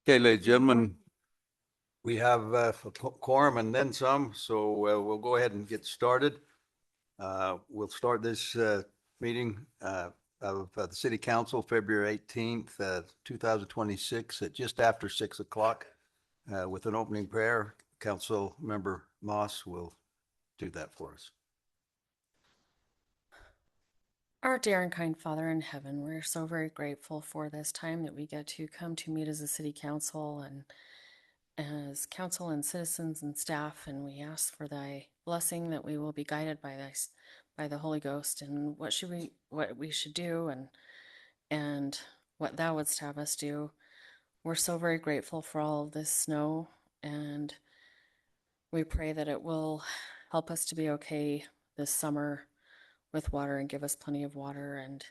Okay, ladies and gentlemen, we have a quorum and then some, so we'll go ahead and get started. We'll start this meeting of the City Council, February 18th, 2026 at just after 6 o'clock with an opening prayer. Council Member Moss will do that for us. Our dear and kind Father in heaven, we're so very grateful for this time that we get to come to meet as a city council and as council and citizens and staff, and we ask for thy blessing that we will be guided by the Holy Ghost and what we should do and what thou wouldst have us do. We're so very grateful for all of this snow, and we pray that it will help us to be okay this summer with water and give us plenty of water. And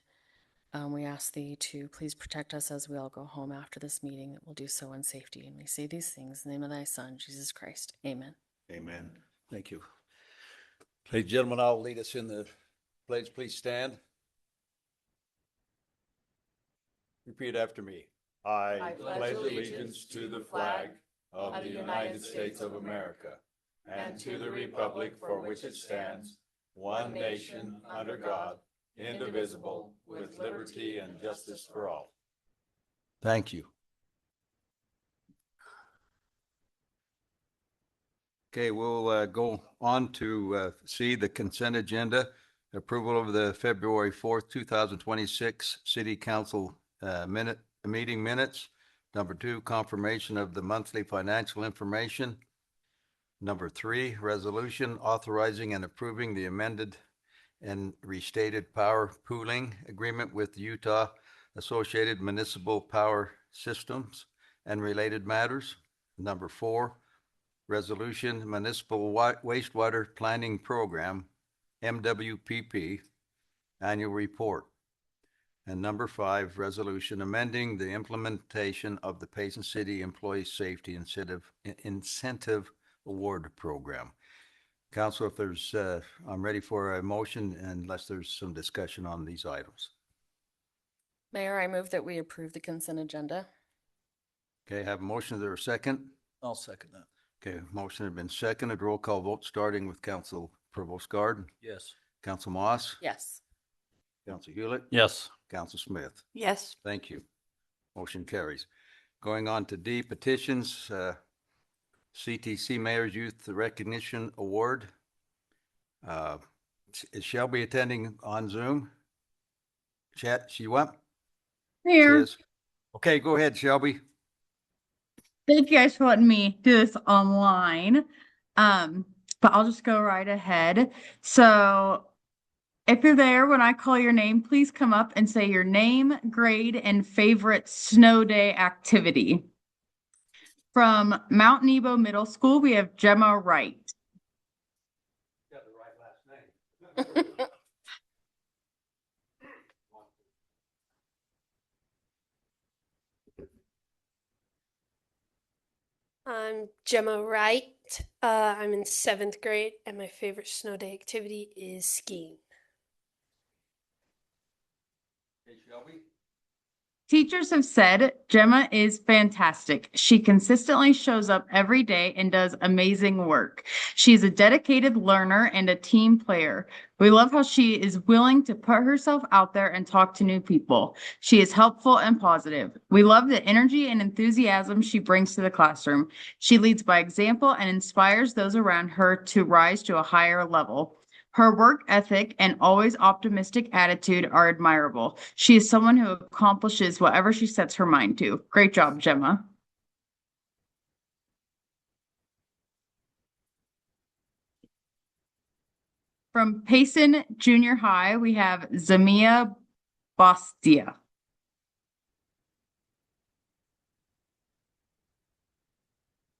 we ask thee to please protect us as we all go home after this meeting, that we'll do so in safety. And we say these things in the name of thy Son, Jesus Christ. Amen. Amen. Thank you. Ladies and gentlemen, I'll lead us in the pledge. Please stand. Repeat after me. I pledge allegiance to the flag of the United States of America and to the republic for which it stands, one nation, under God, indivisible, with liberty and justice for all. Thank you. Okay, we'll go on to see the consent agenda. Approval of the February 4th, 2026 City Council meeting minutes. Number 2, confirmation of the monthly financial information. Number 3, resolution authorizing and approving the amended and restated power pooling agreement with Utah Associated Municipal Power Systems and related matters. Number 4, resolution municipal wastewater planning program, MWPP, annual report. And number 5, resolution amending the implementation of the Payson City Employee Safety Incentive Award Program. Council, if there's, I'm ready for a motion unless there's some discussion on these items. Mayor, I move that we approve the consent agenda. Okay, have a motion. Is there a second? I'll second that. Okay, motion has been seconded. Roll call vote starting with Council Provost Guard. Yes. Council Moss. Yes. Council Hewlett. Yes. Council Smith. Yes. Thank you. Motion carries. Going on to D, petitions. CTC Mayor's Youth Recognition Award. Is Shelby attending on Zoom? Chat, she what? Here. Okay, go ahead, Shelby. Thank you guys for letting me do this online. But I'll just go right ahead. So if you're there when I call your name, please come up and say your name, grade, and favorite snow day activity. From Mount Nebo Middle School, we have Gemma Wright. Got the right last name. I'm Gemma Wright. I'm in 7th grade, and my favorite snow day activity is skiing. Hey, Shelby. Teachers have said Gemma is fantastic. She consistently shows up every day and does amazing work. She's a dedicated learner and a team player. We love how she is willing to put herself out there and talk to new people. She is helpful and positive. We love the energy and enthusiasm she brings to the classroom. She leads by example and inspires those around her to rise to a higher level. Her work ethic and always optimistic attitude are admirable. She is someone who accomplishes whatever she sets her mind to. Great job, Gemma. From Payson Junior High, we have Zamia Bastia.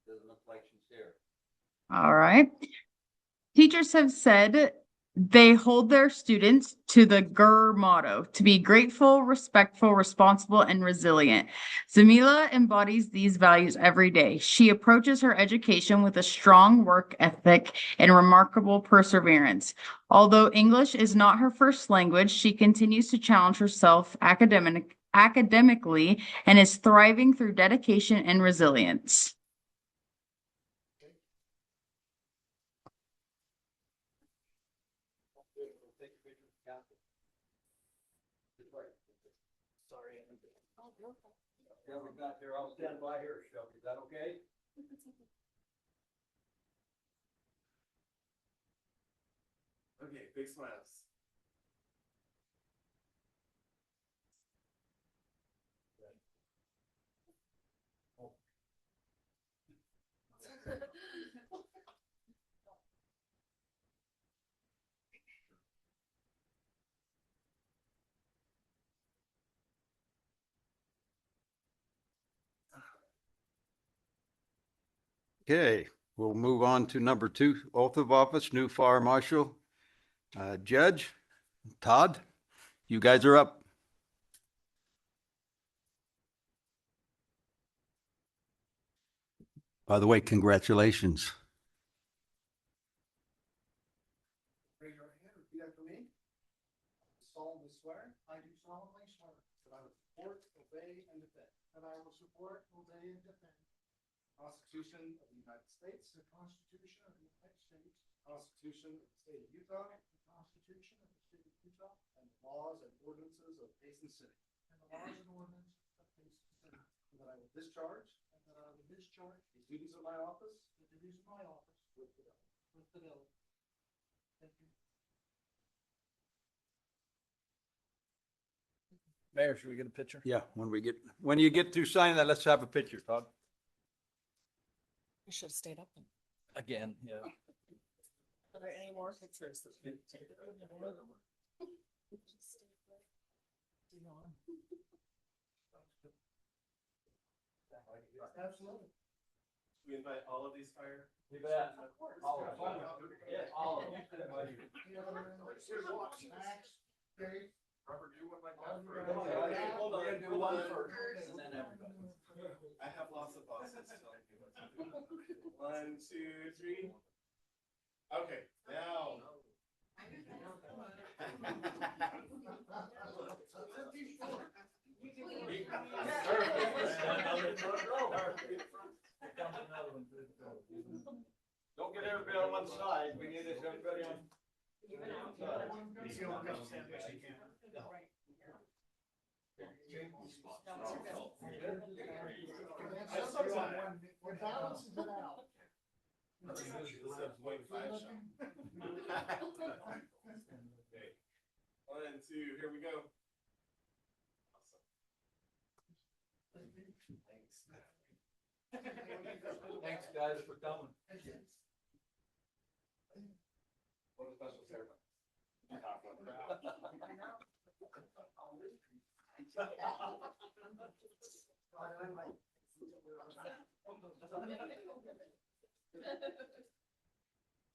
Doesn't look like she's here. All right. Teachers have said they hold their students to the GER motto, to be grateful, respectful, responsible, and resilient. Zamila embodies these values every day. She approaches her education with a strong work ethic and remarkable perseverance. Although English is not her first language, she continues to challenge herself academically and is thriving through dedication and resilience. Yeah, we got here. I'll stand by here, Shelby. Is that okay? Okay, big smiles. Okay, we'll move on to number 2, oath of office, new fire marshal. Judge Todd, you guys are up. By the way, congratulations. Raise your right hand, repeat after me. Solemnly swear. I do solemnly swear. That I will support, obey, and defend. That I will support, obey, and defend. The Constitution of the United States. The Constitution of the United States. Constitution of the State of Utah. The Constitution of the State of Utah. And the laws and ordinances of Payson City. And the laws and ordinances of Payson City. And that I will discharge. And that I will discharge. The duties of my office. The duties of my office. With fidelity. With fidelity. Thank you. Mayor, should we get a picture? Yeah, when you get through signing that, let's have a picture, Todd. We should have stayed up. Again, yeah. Are there any more pictures? Absolutely. We invite all of these fire. You bet. Of course. All of them. Yeah, all of them. Snacks, cake, rubber do one like that. Hold on, do one first, and then everybody. I have lots of bosses telling me what to do. 1, 2, 3. Okay, now. Don't get everybody on one side. We need everybody on. We're balancing it out. Okay. 1, 2, here we go. Thanks, guys, for coming. What a special ceremony.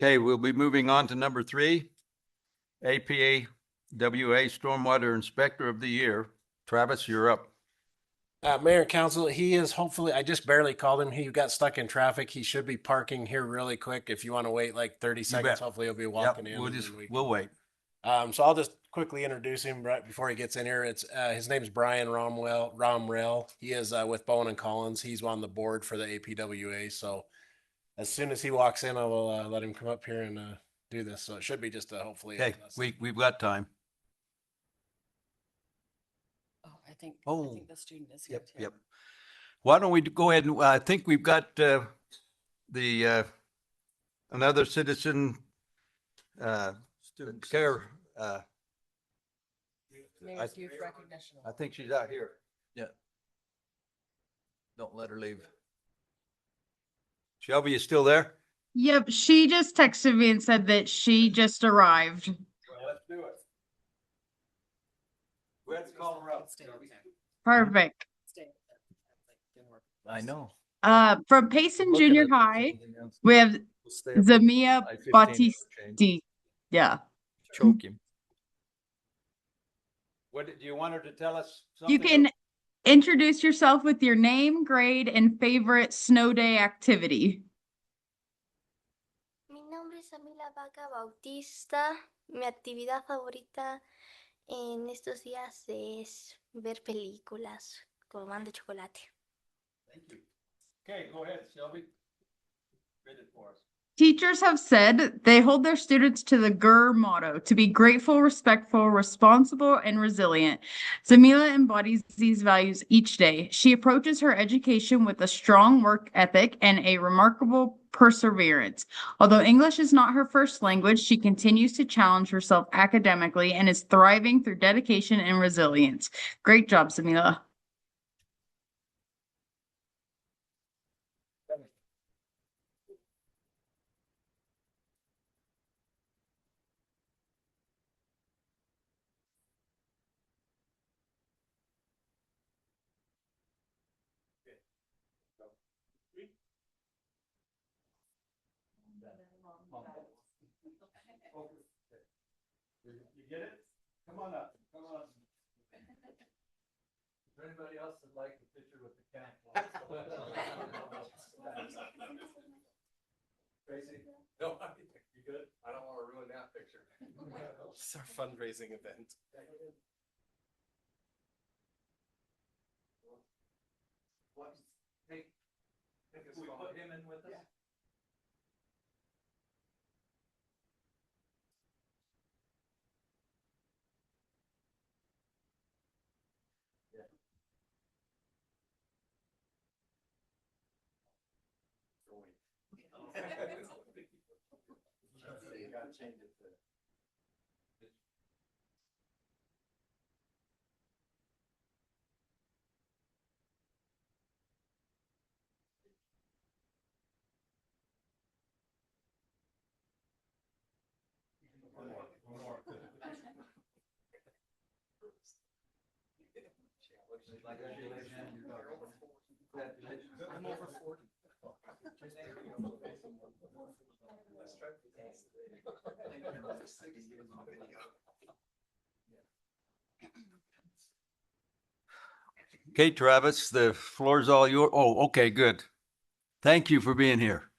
Okay, we'll be moving on to number 3, APA WA Stormwater Inspector of the Year. Travis, you're up. Mayor and council, he is hopefully, I just barely called him. He got stuck in traffic. He should be parking here really quick. If you want to wait like 30 seconds, bet. hopefully he'll be Yep, walking in. we'll and just, then we'll wait. So I'll just quickly introduce him right before he gets in here. It's his name's Brian Romrell. He is with Bowen and Collins. He's on the board for the APWA. So as soon as he walks in, I will let him come up here and do this. So it should be just hopefully. Okay, we've got time. Oh, I think Oh, the student is here too. Yep. Why don't we go ahead and, I think we've got another citizen care. Mayor's youth recognition. I think she's out here. Don't let her leave. Shelby, you still there? Yep, she just texted me and said that she just arrived. Well, let's do it. Let's call her up. Perfect. I know. From Payson Looking Junior at High, something else. we have We'll stay up Zamia by 15 and change. Batisti. Yeah. Choke him. What, do you want her to tell us You something? can introduce yourself with your name, grade, and favorite snow day activity. Mi nombre es Amila Vaca Bautista. Mi actividad favorita en estos días es Ver películas, tomando chocolate. Thank you. Okay, go ahead, Shelby. Read it for us. Teachers have said they hold their students to the GER motto to be grateful, respectful, responsible, and resilient. Zamila embodies these values each day. She approaches her education with a strong work ethic and a remarkable perseverance. Although English is not her first language, she continues to challenge herself academically and is thriving through dedication and resilience. Great job, Zamila. You get it? Come on up, come on up. Is there anybody else that'd like a picture with the cat? Tracy? No, you good? I don't want to ruin that picture. It's our fundraising event. What? Hey, can we put him in with us? You gotta change it to. One more, one more. I'm over 40. Okay, Travis, the floor's all yours. Oh, okay, good. Thank you for being here.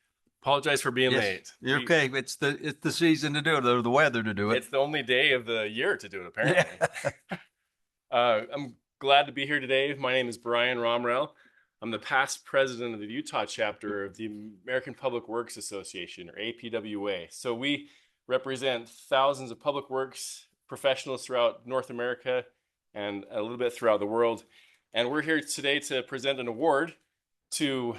Apologize for being Yes, late. You're okay. It's the season to do it, or the weather to do it. It's the only day of the year to do it, apparently. Yeah. I'm glad to be here today. My name is Brian Romrell. I'm the past president of the Utah chapter of the American Public Works Association, or APWA. So we represent thousands of public works professionals throughout North America and a little bit throughout the world. And we're here today to present an award to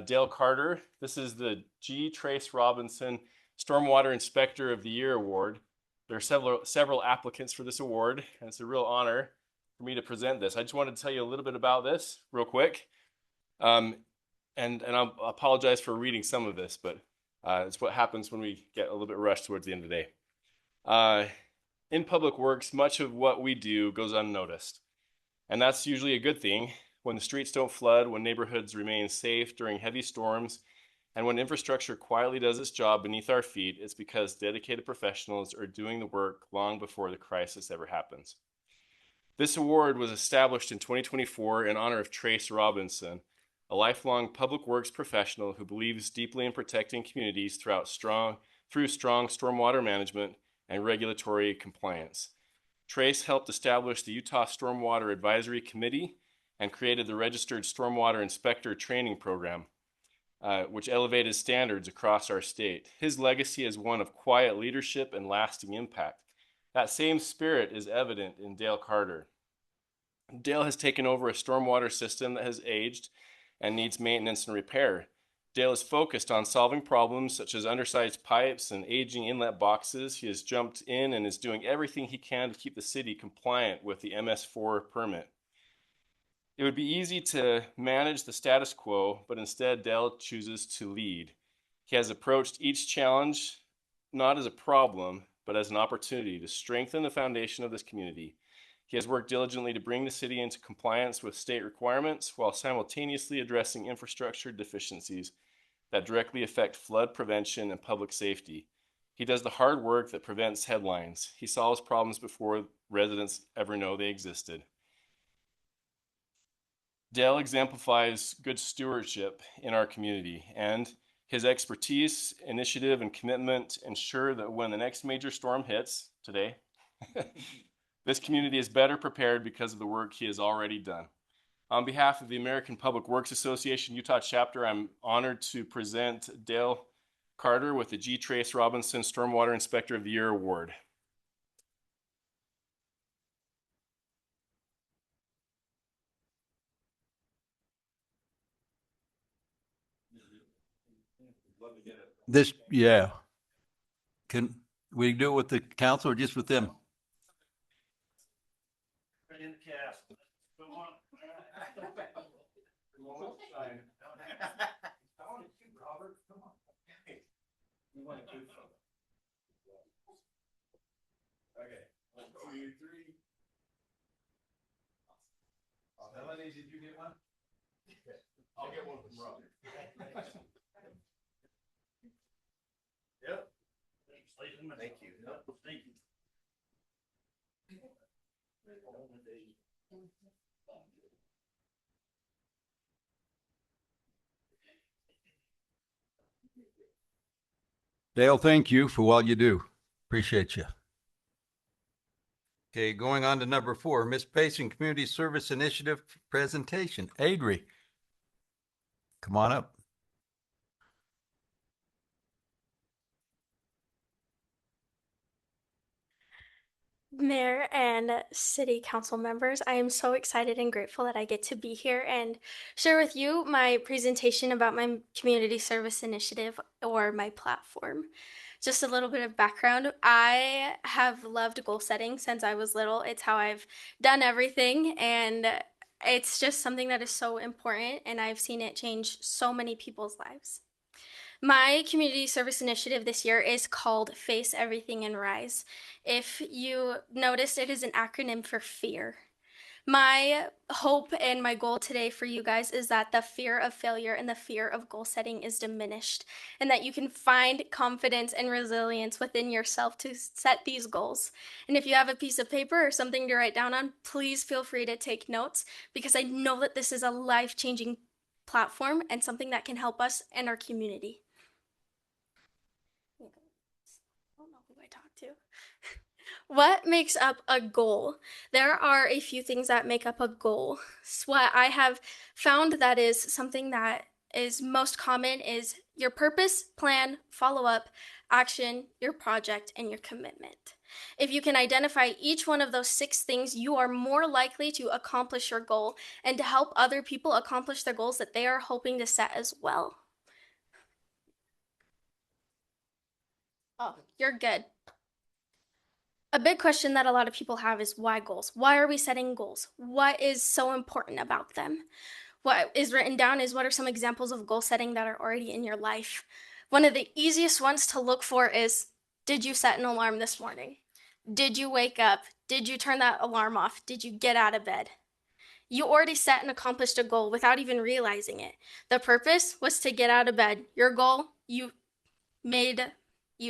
Dale Carter. This is the G. Trace Robinson Stormwater Inspector of the Year Award. There are several applicants for this award, and it's a real honor for me to present this. I just wanted to tell you a little bit about this real quick. And I'll apologize for reading some of this, but it's what happens when we get a little bit rushed towards the end of the day. In public works, much of what we do goes unnoticed. And that's usually a good thing when the streets don't flood, when neighborhoods remain safe during heavy storms, and when infrastructure quietly does its job beneath our feet. It's because dedicated professionals are doing the work long before the crisis ever happens. This award was established in 2024 in honor of Trace Robinson, a lifelong public works professional who believes deeply in protecting communities through strong stormwater management and regulatory compliance. Trace helped establish the Utah Stormwater Advisory Committee and created the Registered Stormwater Inspector Training Program, which elevated standards across our state. His legacy is one of quiet leadership and lasting impact. That same spirit is evident in Dale Carter. Dale has taken over a stormwater system that has aged and needs maintenance and repair. Dale is focused on solving problems such as undersized pipes and aging inlet boxes. He has jumped in and is doing everything he can to keep the city compliant with the MS4 permit. It would be easy to manage the status quo, but instead Dale chooses to lead. He has approached each challenge not as a problem, but as an opportunity to strengthen the foundation of this community. He has worked diligently to bring the city into compliance with state requirements while simultaneously addressing infrastructure deficiencies that directly affect flood prevention and public safety. He does the hard work that prevents headlines. He solves problems before residents ever know they existed. Dale exemplifies good stewardship in our community, and his expertise, initiative, and commitment ensure that when the next major storm hits today, This community is better prepared because of the work he has already done. On behalf of the American Public Works Association Utah chapter, I'm honored to present Dale Carter with the G. Trace Robinson Stormwater Inspector of the Year Award. This, yeah. Can we do it with the council or just with them? In the cast. Come on. Robert, come on. You want to do something? Okay, 1, 2, 3. Melanie, did you get one? I'll get one from Robert. Yep. Thank you. Thank you. Dale, thank you for what you do. Appreciate you. Okay, going on to number 4, Miss Payson Community Service Initiative presentation. Adri, come on up. Mayor and City Council members, I am so excited and grateful that I get to be here and share with you my presentation about my community service initiative or my platform. Just a little bit of background. I have loved goal setting since I was little. It's how I've done everything, and it's just something that is so important, and I've seen it change so many people's lives. My community service initiative this year is called Face Everything and Rise. If you noticed, it is an acronym for fear. My hope and my goal today for you guys is that the fear of failure and the fear of goal setting is diminished, and that you can find confidence and resilience within yourself to set these goals. And if you have a piece of paper or something to write down on, please feel free to take notes, because I know that this is a life-changing platform and something that can help us and our community. I don't know who I talked to. What makes up a goal? There are a few things that make up a goal. So what I have found that is something that is most common is your purpose, plan, follow-up, action, your project, and your commitment. If you can identify each one of those 6 things, you are more likely to accomplish your goal and to help other people accomplish their goals that they are hoping to set as well. Oh, you're good. A big question that a lot of people have is why goals? Why are we setting goals? What is so important about them? What is written down is what are some examples of goal setting that are already in your life? One of the easiest ones to look for is, did you set an alarm this morning? Did you wake up? Did you turn that alarm off? Did you get out of bed? You already set and accomplished a goal without even realizing it. The purpose was to get out of bed. Your goal, you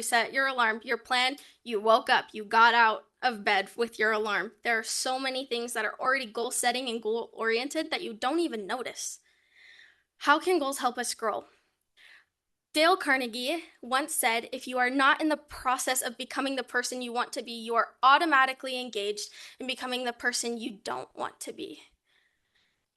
set your alarm, your plan, you woke up, you got out of bed with your alarm. There are so many things that are already goal setting and goal oriented that you don't even notice. How can goals help us grow? Dale Carnegie once said, if you are not in the process of becoming the person you want to be, you are automatically engaged in becoming the person you don't want to be.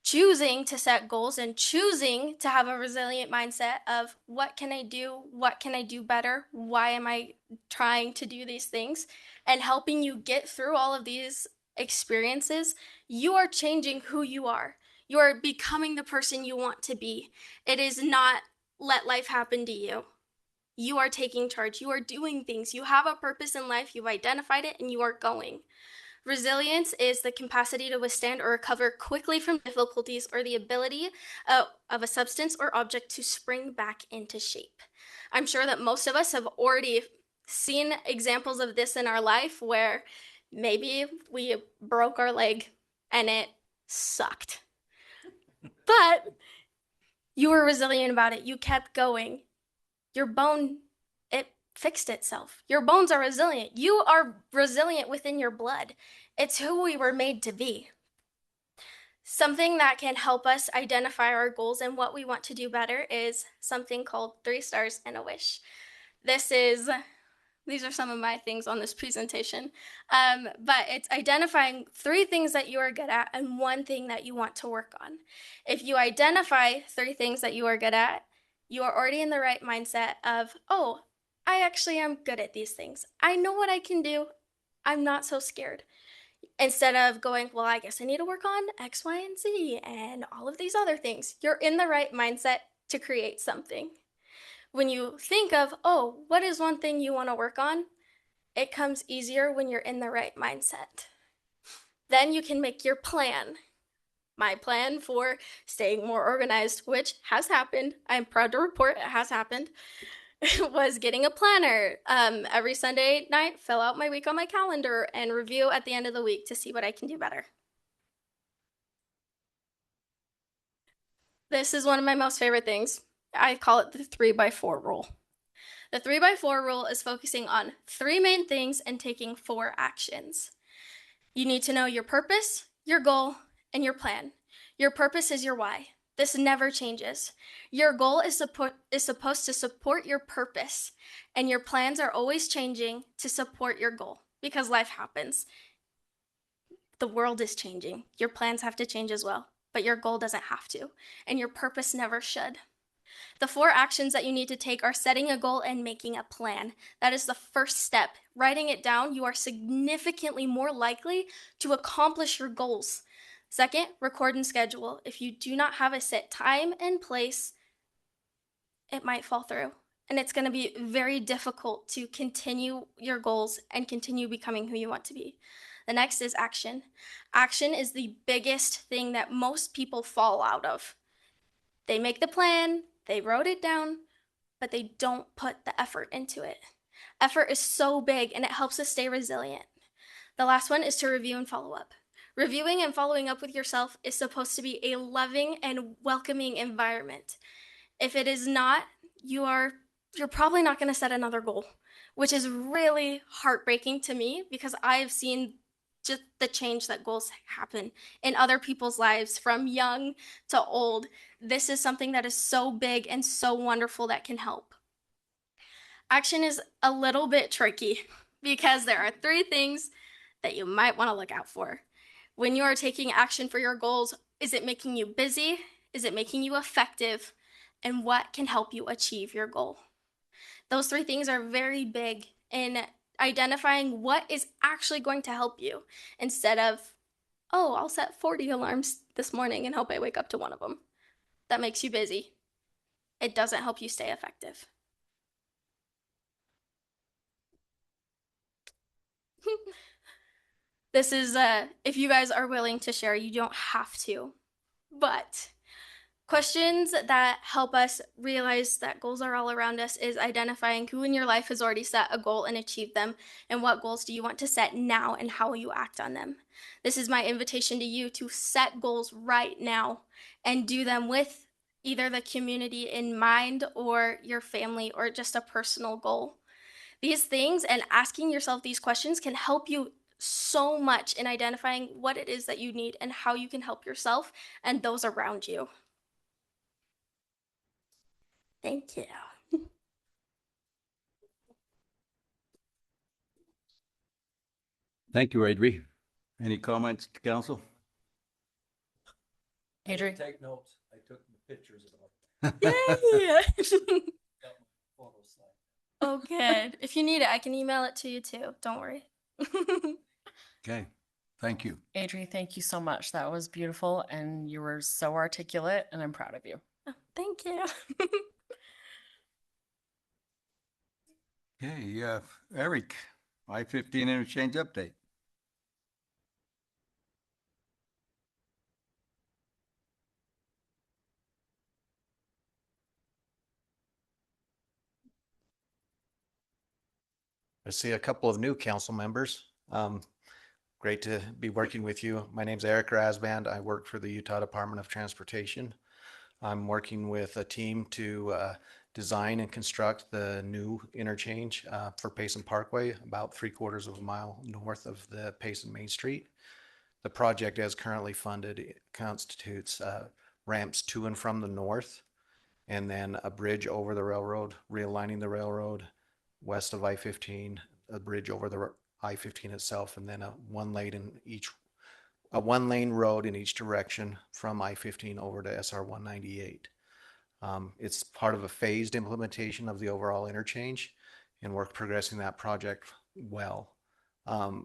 Choosing to set goals and choosing to have a resilient mindset of what can I do better, why am I trying to do these things, and helping you get through all of these experiences, you are changing who you are. You are becoming the person you want to be. It is not let life happen to you. You are taking charge. You are doing things. You have a purpose in life. You've identified it and you are going. Resilience is the capacity to withstand or recover quickly from difficulties, or the ability of a substance or object to spring back into shape. I'm sure that most of us have already seen examples of this in our life where maybe we broke our leg and it sucked. But you were resilient about it. You kept going. Your bone, it fixed itself. Your bones are resilient. You are resilient within your blood. It's who we were made to be. Something that can help us identify our goals and what we want to do better is something called 3 stars and a wish. This is These are some of my things on this presentation. But it's identifying 3 things that you are good at and 1 thing that you want to work on. If you identify 3 things that you are good at, you are already in the right mindset of, oh, I actually am good at these things. I know what I can do. I'm not so scared. Instead of going, well, I guess I need to work on X, Y, and Z and all of these other things. You're in the right mindset to create something. When you think of, oh, what is one thing you want to work on? It comes easier when you're in the right mindset. Then you can make your plan. My plan for staying more organized, which has happened, I'm proud to report it has happened, was getting a planner. Every Sunday night, fill out my week on my calendar and review at the end of the week to see what I can do better. This is one of my most favorite things. I call it the 3x4 rule. The 3x4 rule is focusing on 3 main things and taking 4 actions. You need to know your purpose, your goal, and your plan. Your purpose is your why. This never changes. Your goal is supposed to support your purpose, and your plans are always changing to support your goal because life happens. The world is changing. Your plans have to change as well, but your goal doesn't have to, and your purpose never should. The 4 actions that you need to take are setting a goal and making a plan. That is the first step. Writing it down, you are significantly more likely to accomplish your goals. Second, record and schedule. If you do not have a set time and place, it might fall through. And it's going to be very difficult to continue your goals and continue becoming who you want to be. The next is action. Action is the biggest thing that most people fall out of. They make the plan, they wrote it down, but they don't put the effort into it. Effort is so big and it helps us stay resilient. The last one is to review and follow up. Reviewing and following up with yourself is supposed to be a loving and welcoming environment. If it is not, you're probably not going to set another goal, which is really heartbreaking to me because I've seen just the change that goals happen in other people's lives from young to old. This is something that is so big and so wonderful that can help. Action is a little bit tricky because there are 3 things that you might want to look out for. When you are taking action for your goals, is it making you busy? Is it making you effective? And what can help you achieve your goal? Those 3 things are very big in identifying what is actually going to help you instead of, oh, I'll set 40 alarms this morning and hope I wake up to one of them. That makes you busy. It doesn't help you stay effective. This is, if you guys are willing to share, you don't have to. But questions that help us realize that goals are all around us is identifying who in your life has already set a goal and achieved them, and what goals do you want to set now and how will you act on them. This is my invitation to you to set goals right now and do them with either the community in mind or your family or just a personal goal. These things and asking yourself these questions can help you so much in identifying what it is that you need and how you can help yourself and those around you. Thank you. Thank you, Adri. Any comments to council? Adri? Take notes. I took the pictures of it. Yay! Got my photo slide. Oh, good. If you need it, I can email it to you too. Don't worry. Okay, thank you. Adri, thank you so much. That was beautiful and you were so articulate and I'm proud of you. Oh, thank you. Okay, Eric, I-15 interchange update. I see a couple of new council members. Great to be working with you. My name's Eric Rasband. I work for the Utah Department of Transportation. I'm working with a team to design and construct the new interchange for Payson Parkway, about 3/4 of a mile north of the Payson Main Street. The project as currently funded constitutes ramps to and from the north, and then a bridge over the railroad, realigning the railroad, west of I-15, a bridge over the I-15 itself, and then a one lane road in each direction from I-15 over to SR 198. It's part of a phased implementation of the overall interchange, and we're progressing that project well.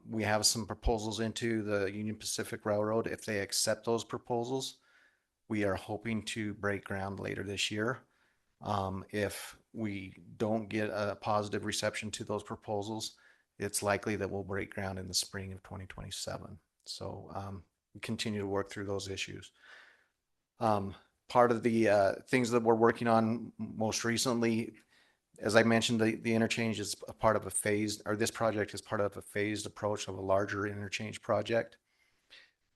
We have some proposals into the Union Pacific Railroad. If they accept those proposals, we are hoping to break ground later this year. If we don't get a positive reception to those proposals, it's likely that we'll break ground in the spring of 2027. So we continue to work through those issues. Part of the things that we're working on most recently, as I mentioned, the interchange is a part of a phased, or this project is part of a phased approach of a larger interchange project.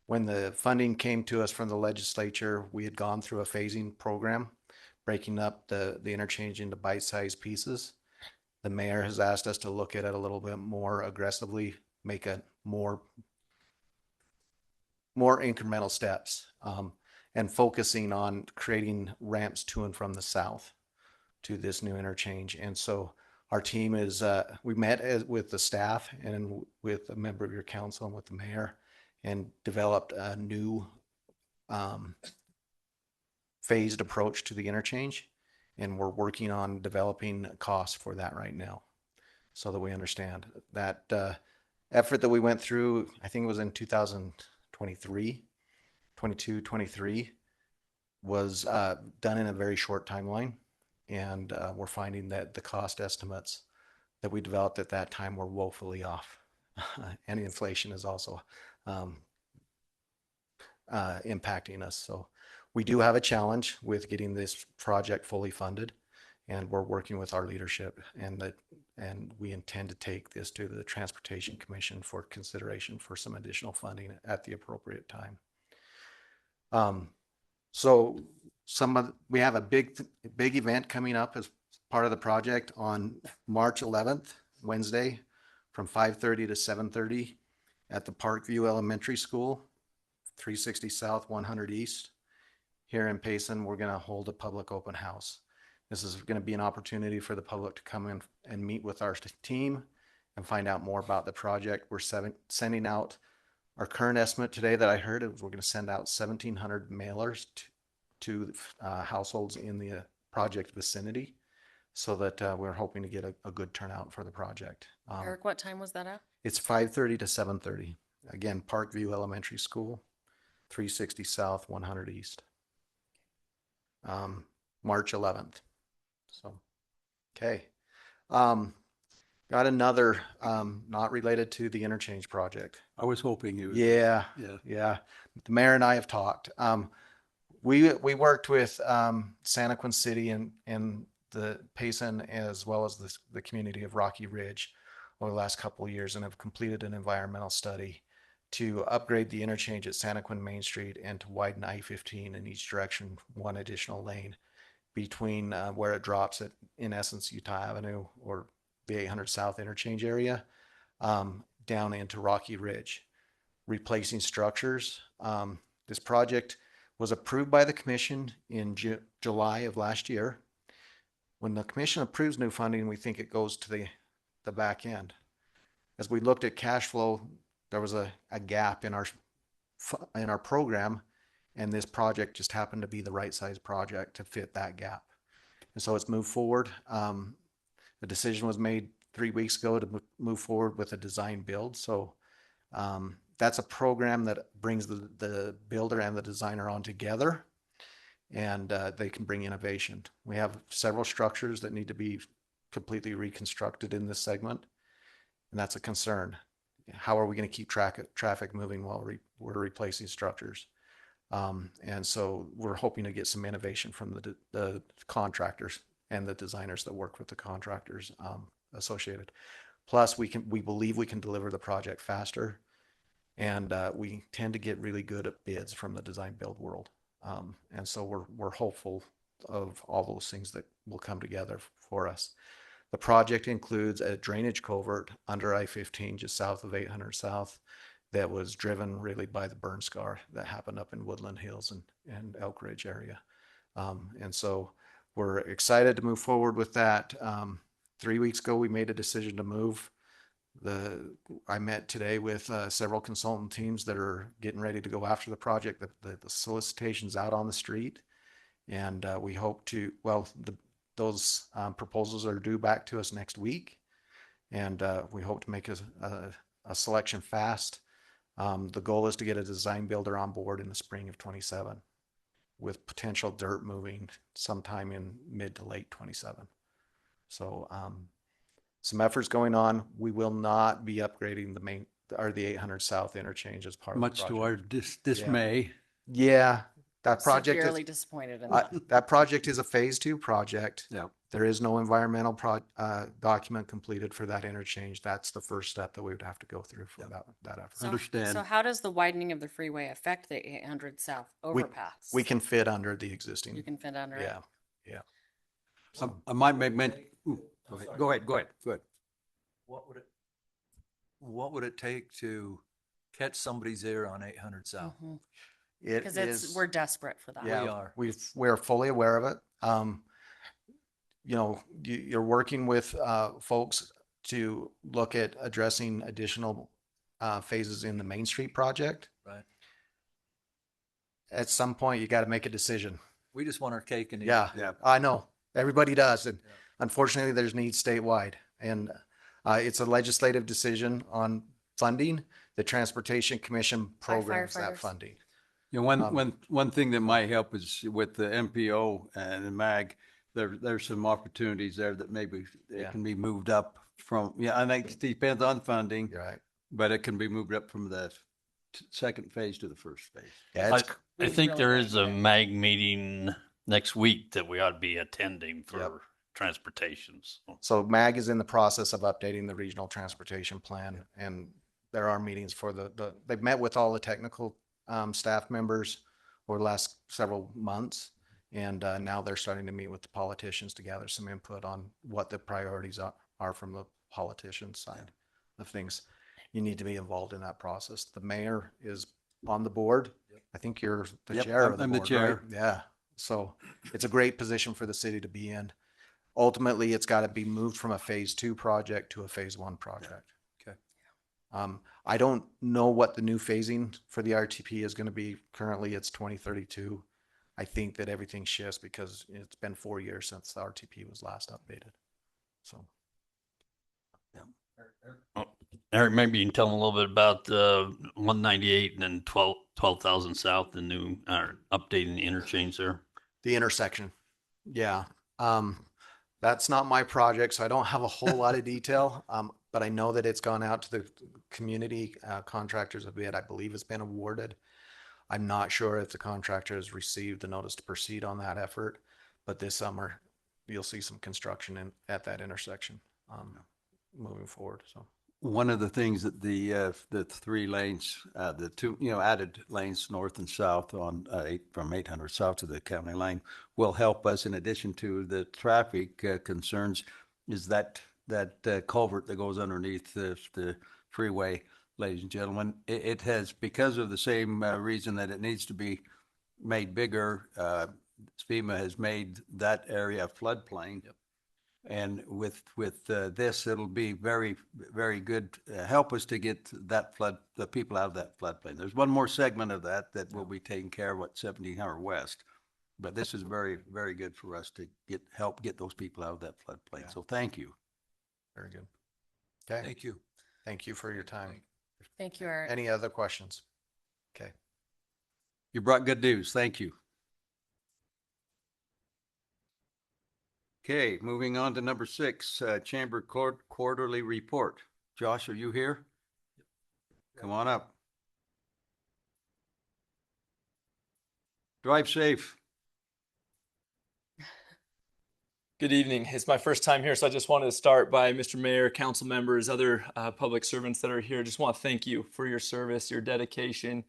When the funding came to us from the legislature, we had gone through a phasing program, breaking up the interchange into bite-sized pieces. The mayor has asked us to look at it a little bit more aggressively, make it more incremental steps, and focusing on creating ramps to and from the south to this new interchange. And so our team is, we met with the staff and with a member of your council and with the mayor, and developed a new phased approach to the interchange. And we're working on developing costs for that right now so that we understand that effort that we went through. I think it was in 2023, 22, 23, was done in a very short timeline. And we're finding that the cost estimates that we developed at that time were woefully off. And inflation is also impacting us. So we do have a challenge with getting this project fully funded, and we're working with our leadership, and we intend to take this to the Transportation Commission for consideration for some additional funding at the appropriate time. So we have a big event coming up as part of the project on March 11th, Wednesday, from 5:30 to 7:30 at the Parkview Elementary School, 360 South, 100 East. Here in Payson, we're going to hold a public open house. This is going to be an opportunity for the public to come in and meet with our team and find out more about the project. We're sending out our current estimate today that I heard is we're going to send out 1,700 mailers to households in the project vicinity, so that we're hoping to get a good turnout for the project. Eric, what time was that at? It's 5:30 to 7:30. Again, Parkview Elementary School, 360 South, 100 East. March 11th. So, okay. Got another, not related to the interchange project. I was hoping you. Yeah. The mayor and I have talked. We worked with Santaquin City and the Payson, as well as the community of Rocky Ridge, over the last couple of years, and have completed an environmental study to upgrade the interchange at Santaquin Main Street and to widen I-15 in each direction, one additional lane between where it drops at, in essence, Utah Avenue or the 800 South interchange area, down into Rocky Ridge, replacing structures. This project was approved by the commission in July of last year. When the commission approves new funding, we think it goes to the back end. As we looked at cash flow, there was a gap in our program, and this project just happened to be the right size project to fit that gap. And so it's moved forward. The decision was made 3 weeks ago to move forward with a design build. So that's a program that brings the builder and the designer on together, and they can bring innovation. We have several structures that need to be completely reconstructed in this segment, and that's a concern. How are we going to keep traffic moving while we're replacing structures? And so we're hoping to get some innovation from the contractors and the designers that work with the contractors associated. Plus, we believe we can deliver the project faster, and we tend to get really good at bids from the design build world. And so we're hopeful of all those things that will come together for us. The project includes a drainage culvert under I-15 just south of 800 South that was driven really by the burn scar that happened up in Woodland Hills and Elk Ridge area. And so we're excited to move forward with that. 3 weeks ago, we made a decision to move. I met today with several consultant teams that are getting ready to go after the project. The solicitation's out on the street, and we hope to, those proposals are due back to us next week, and we hope to make a selection fast. The goal is to get a design builder on board in the spring of 27, with potential dirt moving sometime in mid to late 27. So some efforts going on. We will not be upgrading the 800 South interchange as part of the Much to project. our dismay. Yeah, that project Severely is, disappointed in that. that project is a phase 2 project. Yeah. There is no environmental document completed for that interchange. That's the first step that we would have to go through for that effort. So, Understand. so how does the widening of the freeway affect the 800 South overpass? We can fit under the existing. You can fit under it? Yeah, yeah. I might make mention. Go ahead. What would it take to catch somebody's ear on 800 South? It Because is. we're desperate for that. Yeah, We are. we're fully aware of it. You're working with folks to look at addressing additional phases in the Main Street project. Right. At some point, you got to make a decision. We just want our cake and eat Yeah, it. Yeah. I know. Everybody does. And Yeah. unfortunately, there's needs statewide. And it's a legislative decision on funding. The Transportation Commission programs that firefighters. funding. You know, one thing that might help is with the MPO and the MAG, there's some opportunities there that maybe it Yeah. can be moved up from, I think it depends on funding, You're right. but it can be moved up from the second phase to the first phase. Yeah, I, it's, I We think really there like is a it. MAG meeting next week that we ought to be attending for Yep. transportations. so MAG is in the process of updating the regional transportation plan, and there are meetings for they've met with all the technical staff members over the last several months. And now they're starting to meet with the politicians to gather some input on what the priorities are from the politicians' side of things. You need to be involved in that process. The mayor is on the board. I think you're the Yep, chair of the I'm the board, chair. right? Yeah. So it's a great position for the city to be in. Ultimately, it's got to be moved from a phase 2 project to a phase 1 project. Okay. I don't know what the new phasing for the RTP is going to be. Currently, it's 2032. I think that everything shifts because it's been 4 years since the RTP was last updated. So. Eric, maybe you can tell them a little bit about 198 and then 12,000 South, the new updating the interchange there. The intersection. Yeah. That's not my project, so I don't have a whole lot of detail. But I know that it's gone out to the community contractors a bit. I believe it's been awarded. I'm not sure if the contractor has received the notice to proceed on that effort, but this summer you'll see some construction at that intersection moving forward. So One of the things that the 3 lanes, the 2, added lanes north and south on from 800 south to the county line will help us in addition to the traffic concerns is that culvert that goes underneath the freeway, ladies and gentlemen. It has, because of the same reason that it needs to be made bigger, FEMA has made that area a floodplain. Yep. And with this, it'll be very, very good, help us to get the people out of that floodplain. There's one more segment of that will be taken care of at 1700 West. But this is very, very good for us to help get those people out of that floodplain. Yeah. So thank you. very good. Okay. Thank you. Thank you for your time. Thank you, Eric. Any other questions? Okay. You brought good news. Thank you. Okay, moving on to number 6, Chamber Quarterly Report. Josh, are you here? Come on up. Drive safe. Good evening. It's my first time here, so I just wanted to start by Mr. Mayor, council members, other public servants that are here. Just want to thank you for your service, your dedication,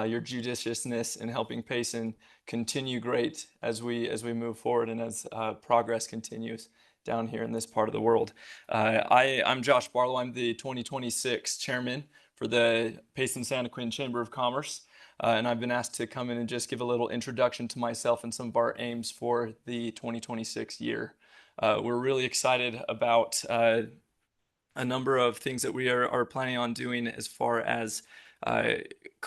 your judiciousness in helping Payson continue great as we move forward and as progress continues down here in this part of the world. I'm Josh Barlow. I'm the 2026 chairman for the Payson Santa Quinn Chamber of Commerce. And I've been asked to come in and just give a little introduction to myself and some of our aims for the 2026 year. We're really excited about a number of things that we are planning on doing as far as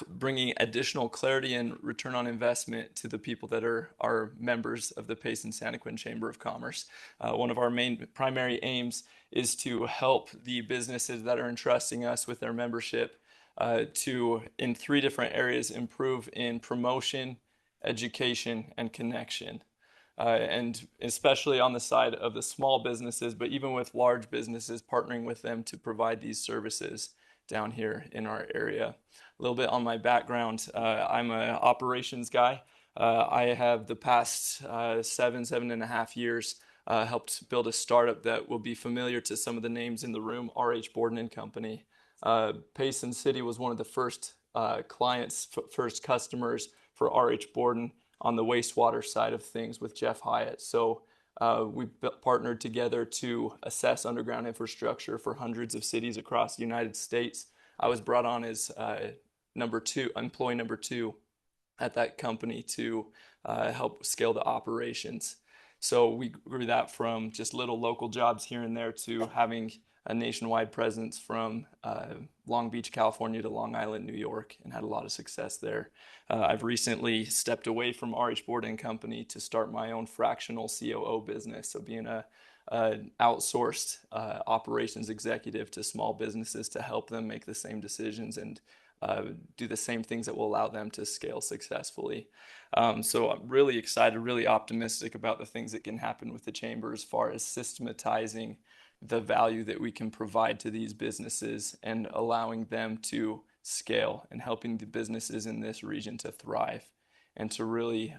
bringing additional clarity and return on investment to the people that are members of the Payson Santaquin Chamber of Commerce. One of our main primary aims is to help the businesses that are entrusting us with their membership to, in 3 different areas, improve in promotion, education, and connection. And especially on the side of the small businesses, but even with large businesses, partnering with them to provide these services down here in our area. A little bit on my background, I'm an operations guy. I have the past 7.5 years helped build a startup that will be familiar to some of the names in the room, RH Borden and Company. Payson City was one of the first clients, first customers for RH Borden on the wastewater side of things with Jeff Hyatt. So we partnered together to assess underground infrastructure for hundreds of cities across the United States. I was brought on as employee number 2 at that company to help scale the operations. So we grew that from just little local jobs here and there to having a nationwide presence from Long Beach, California to Long Island, New York, and had a lot of success there. I've recently stepped away from RH Borden Company to start my own fractional COO business, so being an outsourced operations executive to small businesses to help them make the same decisions and do the same things that will allow them to scale successfully. So I'm really excited, really optimistic about the things that can happen with the chamber as far as systematizing the value that we can provide to these businesses and allowing them to scale and helping the businesses in this region to thrive and to really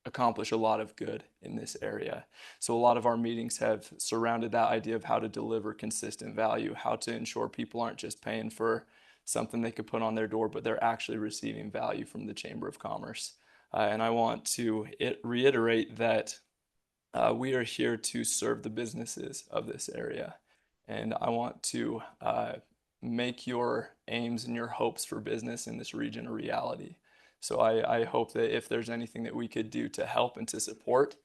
accomplish a lot of good in this area. So a lot of our meetings have surrounded that idea of how to deliver consistent value, how to ensure people aren't just paying for something they could put on their door, but they're actually receiving value from the Chamber of Commerce. And I want to reiterate that we are here to serve the businesses of this area. And I want to make your aims and your hopes for business in this region a reality. So I hope that if there's anything that we could do to help and to support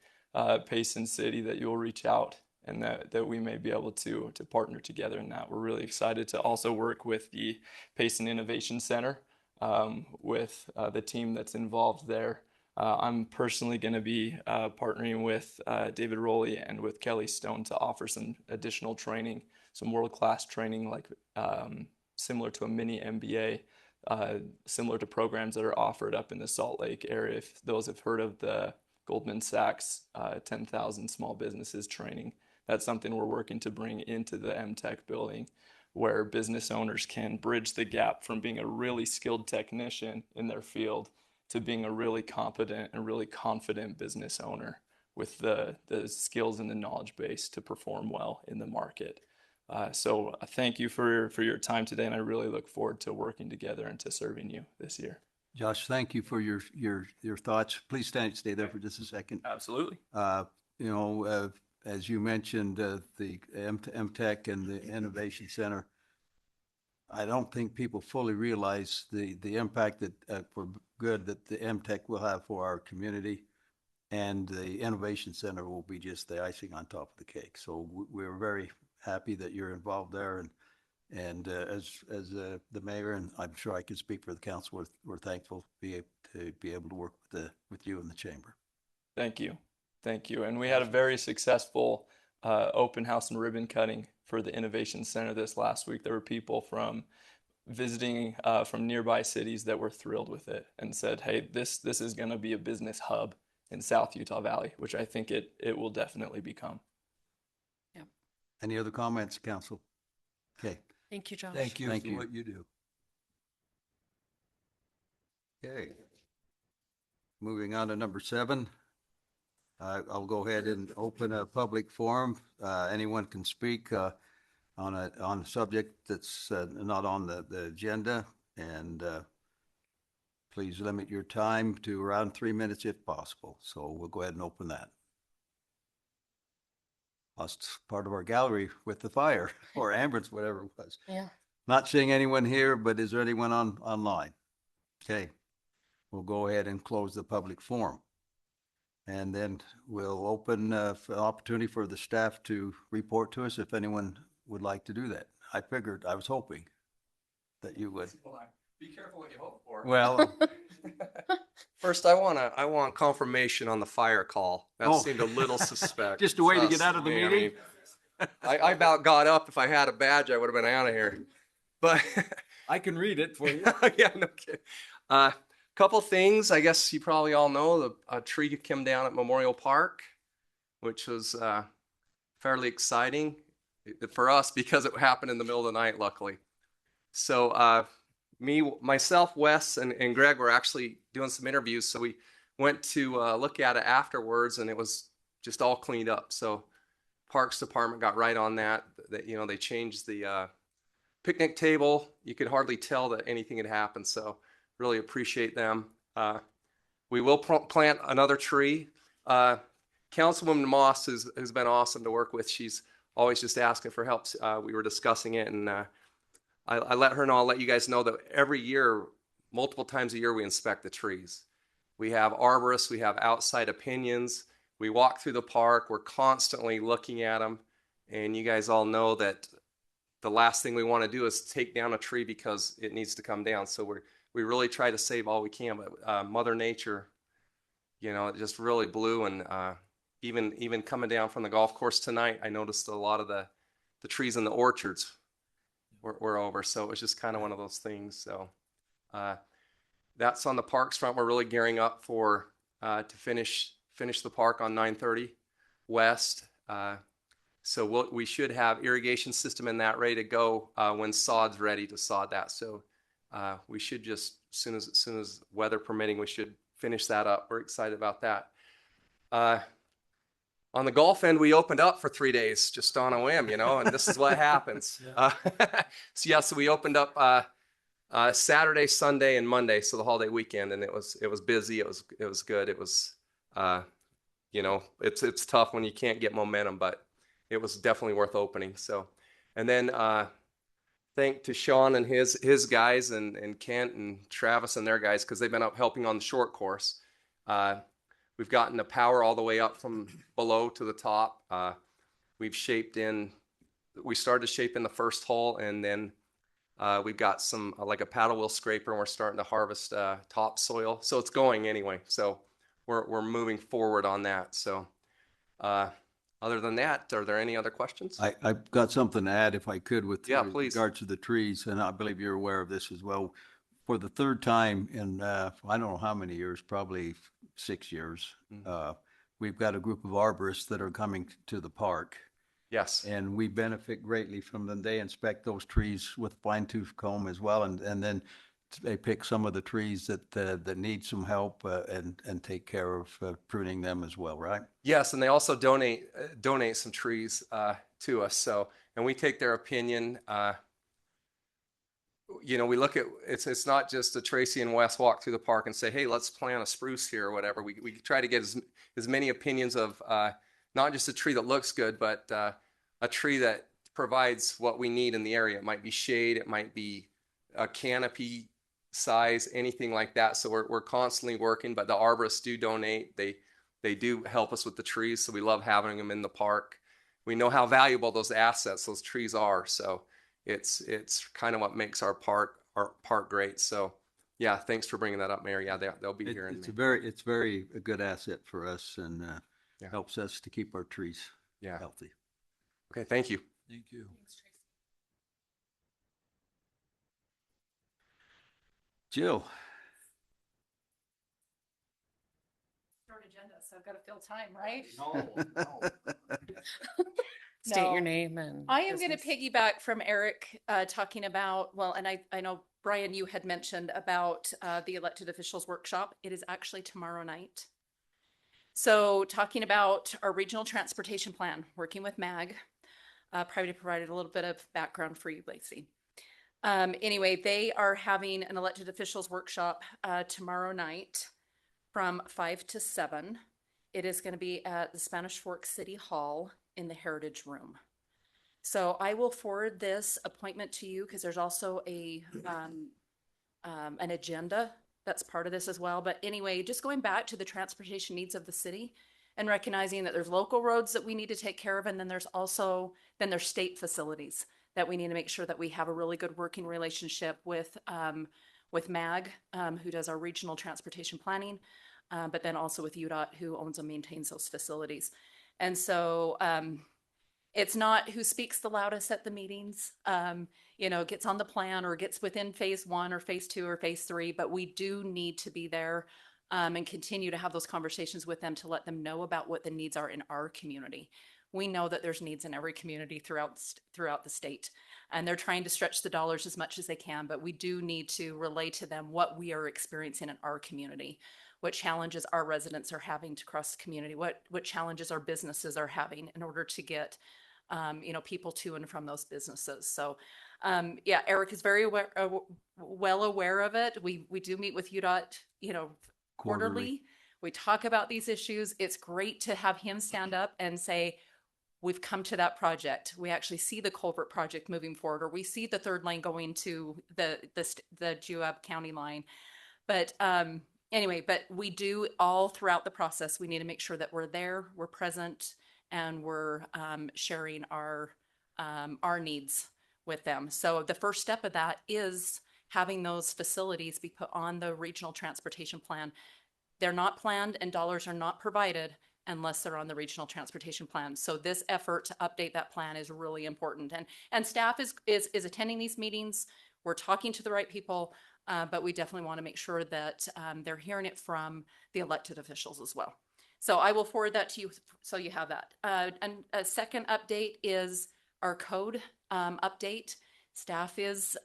Payson City, that you'll reach out and that we may be able to partner together in that. We're really excited to also work with the Payson Innovation Center, with the team that's involved there. I'm personally going to be partnering with David Rowley and with Kelly Stone to offer some additional training, some world-class training, like similar to a mini MBA, similar to programs that are offered up in the Salt Lake area. If those have heard of the Goldman Sachs 10,000 small businesses training, that's something we're working to bring into the MTech building, where business owners can bridge the gap from being a really skilled technician in their field to being a really competent and really confident business owner with the skills and the knowledge base to perform well in the market. So thank you for your time today, and I really look forward to working together and to serving you this year. Josh, thank you for your thoughts. Please stay there for just a second. Absolutely. As you mentioned, the MTech and the Innovation Center, I don't think people fully realize the impact that for good that the MTech will have for our community, and the Innovation Center will be just the icing on top of the cake. So we're very happy that you're involved there, and as the mayor, and I'm sure I can speak for the council, we're thankful to be able to work with you in the chamber. Thank you. Thank you. And we had a very successful open house and ribbon cutting for the Innovation Center this last week. There were people from visiting from nearby cities that were thrilled with it and said, hey, this is going to be a business hub in South Utah Valley, which I think it will definitely become. Yeah. Any other comments, council? Okay. Thank you, Josh. Thank you Thank for you. what you do. Okay. Moving on to number 7. I'll go ahead and open a public forum. Anyone can speak on a subject that's not on the agenda, and please limit your time to around 3 minutes if possible. So we'll go ahead and open that. Lost part of our gallery with the fire or ambulance, whatever it was. Yeah. Not seeing anyone here, but is there anyone online? Okay. We'll go ahead and close the public forum. And then we'll open for an opportunity for the staff to report to us if anyone would like to do that. I was hoping that you would. Be careful what you hope for. Well, First, I want confirmation on the fire call. That Oh. seemed a little suspect. just a way to get Trust out of the me, I meeting? mean, I about got up. If I had a badge, I would have been out of here. But I can read it for you. yeah, no kidding. Couple things. I guess you probably all know a tree came down at Memorial Park, which was fairly exciting for us because it happened in the middle of the night, luckily. So myself, Wes, and Greg were actually doing some interviews. So we went to look at it afterwards, and it was just all cleaned up. So Parks Department got right on that. That they changed the picnic table. You could hardly tell that anything had happened. So really appreciate them. We will plant another tree. Councilwoman Moss has been awesome to work with. She's always just asking for help. We were discussing it, and I let her know. I'll let you guys know that every year, multiple times a year, we inspect the trees. We have arborists. We have outside opinions. We walk through the park. We're constantly looking at them. And you guys all know that the last thing we want to do is take down a tree because it needs to come down. So we really try to save all we can. But Mother Nature, it just really blew. And even coming down from the golf course tonight, I noticed a lot of the trees in the orchards were over. So it was just kind of one of those things. So that's on the parks front. We're really gearing up for to finish the park on 930 West. So we should have irrigation system in that ready to go when sod's ready to sod that. So we should just as soon as weather permitting, we should finish that up. We're excited about that. On the golf end, we opened up for 3 days just on a whim, and this is what happens. So we opened up Saturday, Sunday, and Monday, so the holiday weekend, and it was busy. It was good. It was, it's tough when you can't get momentum, but it was definitely worth opening. So, and then thank to Sean and his guys and Kent and Travis and their guys because they've been up helping on the short course. We've gotten the power all the way up from below to the top. We started shaping the first hole, and then we've got some like a paddle wheel scraper, and we're starting to harvest topsoil. So it's going anyway. So we're moving forward on that. So other than that, are there any other questions? I've got something to add if I could with Yeah, please. regards to the trees, and I believe you're aware of this as well. For the third time in, I don't know how many years, probably 6 years, we've got a group of arborists that are coming to the park. Yes. And we benefit greatly from them. They inspect those trees with fine tooth comb as well, and then they pick some of the trees that need some help and take care of pruning them as well, right? Yes, and they also donate some trees to us. So, and we take their opinion. We look at it's not just a Tracy and Wes walk through the park and say, hey, let's plant a spruce here or whatever. We try to get as many opinions of not just a tree that looks good, but a tree that provides what we need in the area. It might be shade, it might be a canopy size, anything like that. So we're constantly working, but the arborists do donate. They do help us with the trees, so we love having them in the park. We know how valuable those trees are. So it's kind of what makes our park great. So yeah, thanks for bringing that up, Mayor. Yeah, they'll be here. It's very a good asset for us and helps us to keep our trees healthy. Okay, thank you. Thank you. Jill. Short agenda, so I've got to fill time, right? State No. your name and I am going to business. piggyback from Eric talking about, and I know, Brian, you had mentioned about the elected officials workshop. It is actually tomorrow night. So talking about our regional transportation plan, working with MAG, probably provided a little bit of background for you, Lacey. Anyway, they are having an elected officials workshop tomorrow night from 5 to 7. It is going to be at the Spanish Fork City Hall in the Heritage Room. So I will forward this appointment to you because there's also an agenda That's part of this as well. But anyway, just going back to the transportation needs of the city and recognizing that there's local roads that we need to take care of, and then there's state facilities that we need to make sure that we have a really good working relationship with MAG, who does our regional transportation planning, but then also with UDOT, who owns and maintains those facilities. And so it's not who speaks the loudest at the meetings, gets on the plan or gets within phase 1 or phase 2 or phase 3, but we do need to be there and continue to have those conversations with them to let them know about what the needs are in our community. We know that there's needs in every community throughout the state, and they're trying to stretch the dollars as much as they can, but we do need to relay to them what we are experiencing in our community, what challenges our residents are having to cross the community, what challenges our businesses are having in order to get people to and from those businesses. So Eric is very well aware of it. We do meet with UDOT, quarterly. We talk about these issues. It's great to have him stand up and say, we've come to that project. We actually see the culvert project moving forward, or we see the third lane going to the Juab County line. But anyway, but we do all throughout the process, we need to make sure that we're there, we're present, and we're sharing our needs with them. So the first step of that is having those facilities be put on the regional transportation plan. They're not planned and dollars are not provided unless they're on the regional transportation plan. So this effort to update that plan is really important. And staff is attending these meetings. We're talking to the right people, but we definitely want to make sure that they're hearing it from the elected officials as well. So I will forward that to you so you have that. And a second update is our code update. Staff is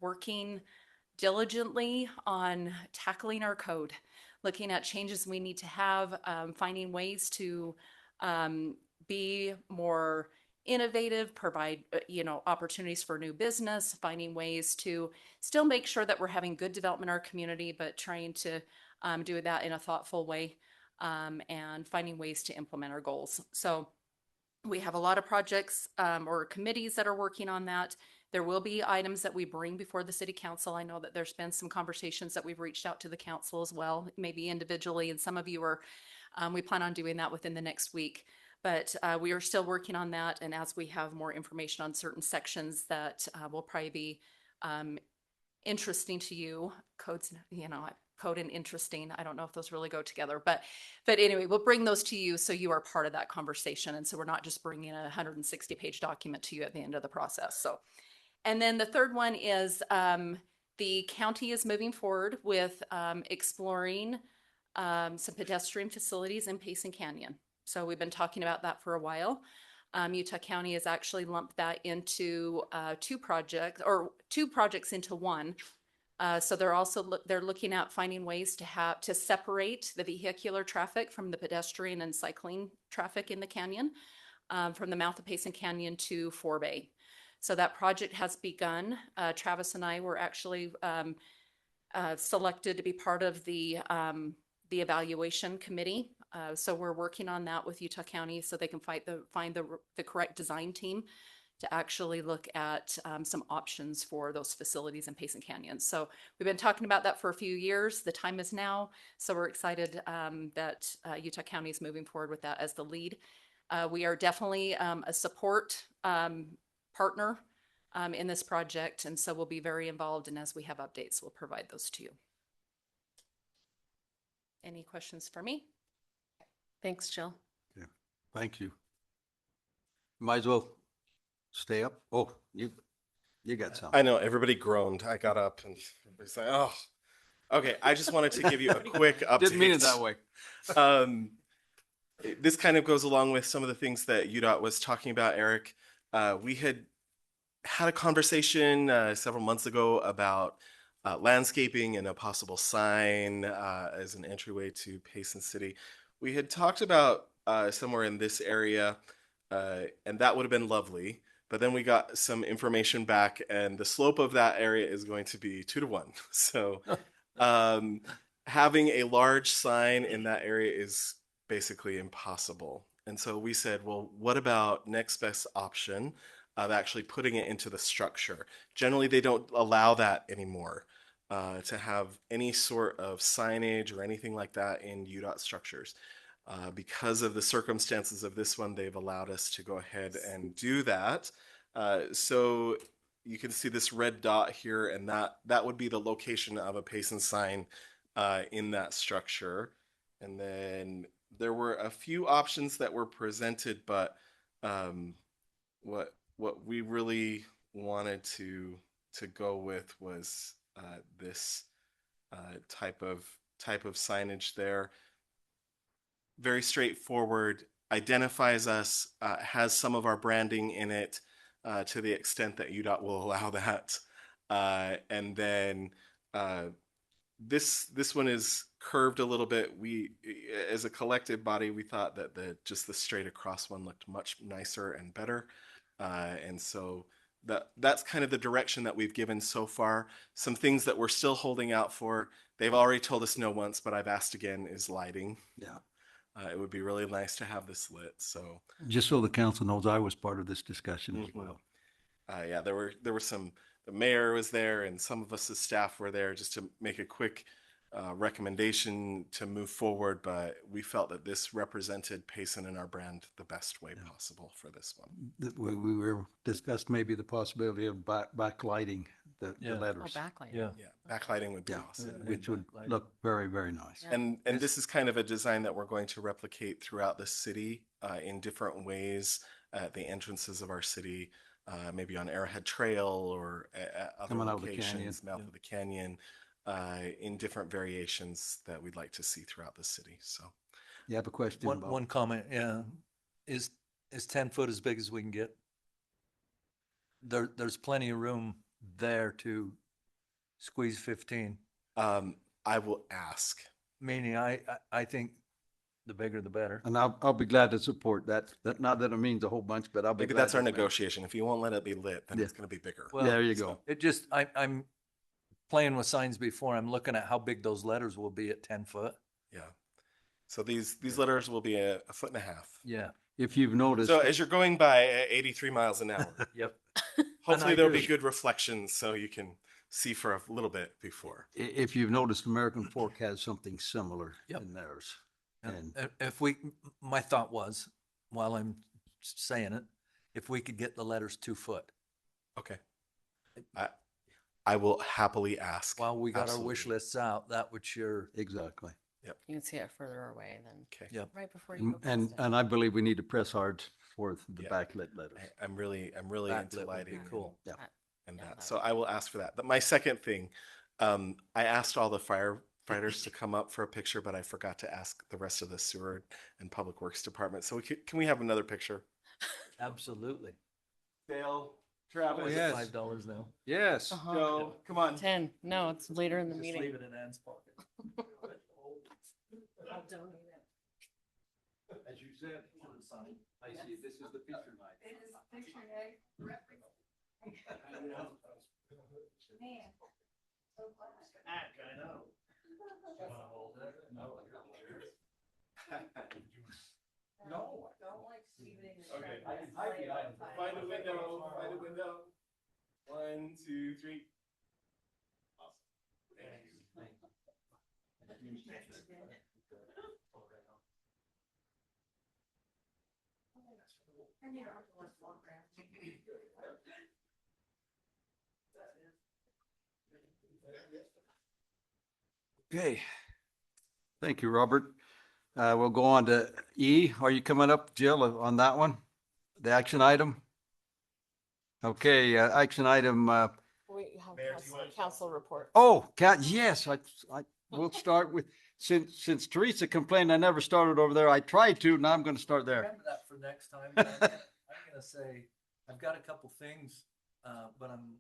working diligently on tackling our code, looking at changes we need to have, finding ways to be more innovative, provide opportunities for new business, finding ways to still make sure that we're having good development in our community, but trying to do that in a thoughtful way, and finding ways to implement our goals. So we have a lot of projects or committees that are working on that. There will be items that we bring before the city council. I know that there's been some conversations that we've reached out to the council as well, maybe individually, and some of you are, we plan on doing that within the next week. But we are still working on that, and as we have more information on certain sections that will probably be interesting to you, code and interesting, I don't know if those really go together, but anyway, we'll bring those to you so you are part of that conversation, and so we're not just bringing a 160-page document to you at the end of the process. So. And then the third one is the county is moving forward with exploring some pedestrian facilities in Payson Canyon. So we've been talking about that for a while. Utah County has actually lumped that into two projects into one. So they're looking at finding ways to separate the vehicular traffic from the pedestrian and cycling traffic in the canyon, from the mouth of Payson Canyon to Forebay. So that project has begun. Travis and I were actually selected to be part of the evaluation committee. So we're working on that with Utah County so they can find the correct design team to actually look at some options for those facilities in Payson Canyon. So we've been talking about that for a few years. The time is now. So we're excited that Utah County is moving forward with that as the lead. We are definitely a support partner in this project, and so we'll be very involved, and as we have updates, we'll provide those to you. Any questions for me? Thanks, Jill. Yeah, thank you. Might as well stay up. Oh, you got something. I know everybody groaned. I got up and everybody's like, "Oh, okay." I just wanted to give you a quick update. Didn't mean it that way. This kind of goes along with some of the things that UDOT was talking about, Eric. We had a conversation several months ago about landscaping and a possible sign as an entryway to Payson City. We had talked about somewhere in this area, and that would have been lovely. But then we got some information back, and the slope of that area is going to be 2-to-1. So having a large sign in that area is basically impossible. And so we said, well, what about next best option of actually putting it into the structure? Generally, they don't allow that anymore. to have any sort of signage or anything like that in UDOT structures. Because of the circumstances of this one, they've allowed us to go ahead and do that. So you can see this red dot here, and that would be the location of a Payson sign in that structure. And then there were a few options that were presented, but what we really wanted to go with was this type of signage there. Very straightforward, identifies us, has some of our branding in it to the extent that UDOT will allow that. And then this one is curved a little bit. We, as a collective body, we thought that just the straight across one looked much nicer and better. And so that's kind of the direction that we've given so far. Some things that we're still holding out for, they've already told us no once, but I've asked again, is lighting. Yeah. It would be really nice to have this lit. So Just so the council knows, I was part of this discussion as Mhm. well. Yeah, there were some. The mayor was there, and some of us as staff were there just to make a quick recommendation to move forward. But we felt that this represented Payson and our brand the best way possible for this one. We were discussed maybe the possibility of backlighting the Yeah. Oh, letters. backlight. Yeah. Yeah, backlighting would be Yeah, awesome. which would look very, very nice. Yeah. And this is kind of a design that we're going to replicate throughout the city in different ways at the entrances of our city, maybe on Arrowhead Trail or at other Coming out of the canyon. locations, mouth of the canyon, in different variations that we'd like to see throughout the city. So You have a question about? One comment, yeah. Is 10 foot as big as we can get? There's plenty of room there to squeeze 15. I will ask. Meaning I think the bigger the better. And I'll be glad to support that. Not that it means a whole bunch, but I'll be Maybe glad. that's our to- negotiation. If you won't let it be lit, then Yeah. it's going to be bigger. Well, There you go. It just, I'm playing with signs before. I'm looking at how big those letters will be at 10 foot. Yeah. So these letters will be a foot and a half. Yeah. If you've noticed. So as you're going by at 83 miles an hour, Yep. hopefully I there'll be agree. good reflections so you can see for a little bit before. If you've noticed, American Fork has something similar Yep. in theirs. And And if my thought was, while I'm saying it, if we could get the letters 2 foot, Okay. I will happily ask. while we got our wish Absolutely. lists out, that would sure. exactly. You can see it further away than Okay. Yep. right before you go And past it. I believe we need to press hard for the Yeah. backlit letters. I'm really Backlit into would be lighting. cool. Yeah. And Yeah, that. that So would I will ask for that. But my second thing, I asked all the firefighters to come up for a picture, but I forgot to ask the rest of the sewer and public works department. So can we have another picture? Absolutely. Dale, Oh, is it yes. $5 now? Yes. Uh-huh. Joe, come on. 10. No, it's later in the Just meeting. leave it in Ann's pocket. As you said, I see this is the picture night. It is picture day. I know. No. Don't like Steven. Okay. I can hide behind it. Find a window, find a window. 1, 2, 3. Okay. Thank you, Robert. We'll go on to E. Are you coming up, Jill, on that one? The action item? Okay, action item, We have council report. oh, yes, we'll start with, since Teresa complained I never started over there, I tried to, now I'm gonna start there. Remember that for next time. I'm gonna say, I've got a couple things, but I'm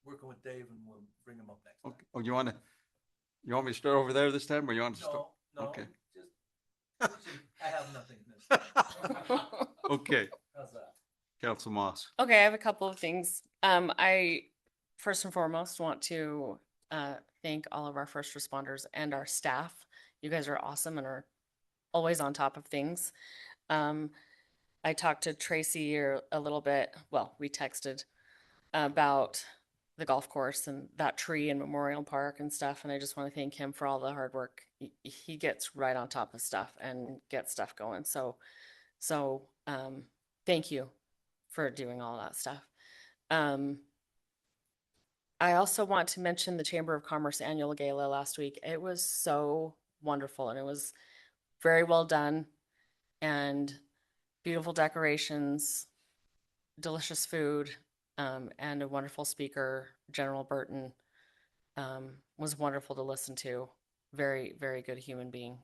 working with Dave and we'll bring them up next time. Okay. Oh, you want me to start over there this time, or you want to start? No, Okay. just, I have nothing this. Okay, How's that? Council Moss. Okay, I have a couple of things. I first and foremost want to thank all of our first responders and our staff. You guys are awesome and are always on top of things. I talked to Tracy a little bit. Well, we texted about the golf course and that tree in Memorial Park and stuff. And I just want to thank him for all the hard work. He gets right on top of stuff and gets stuff going. So thank you for doing all that stuff. I also want to mention the Chamber of Commerce annual gala last week. It was so wonderful and it was very well done and beautiful decorations, delicious food, and a wonderful speaker. General Burton was wonderful to listen to. Very, very good human being.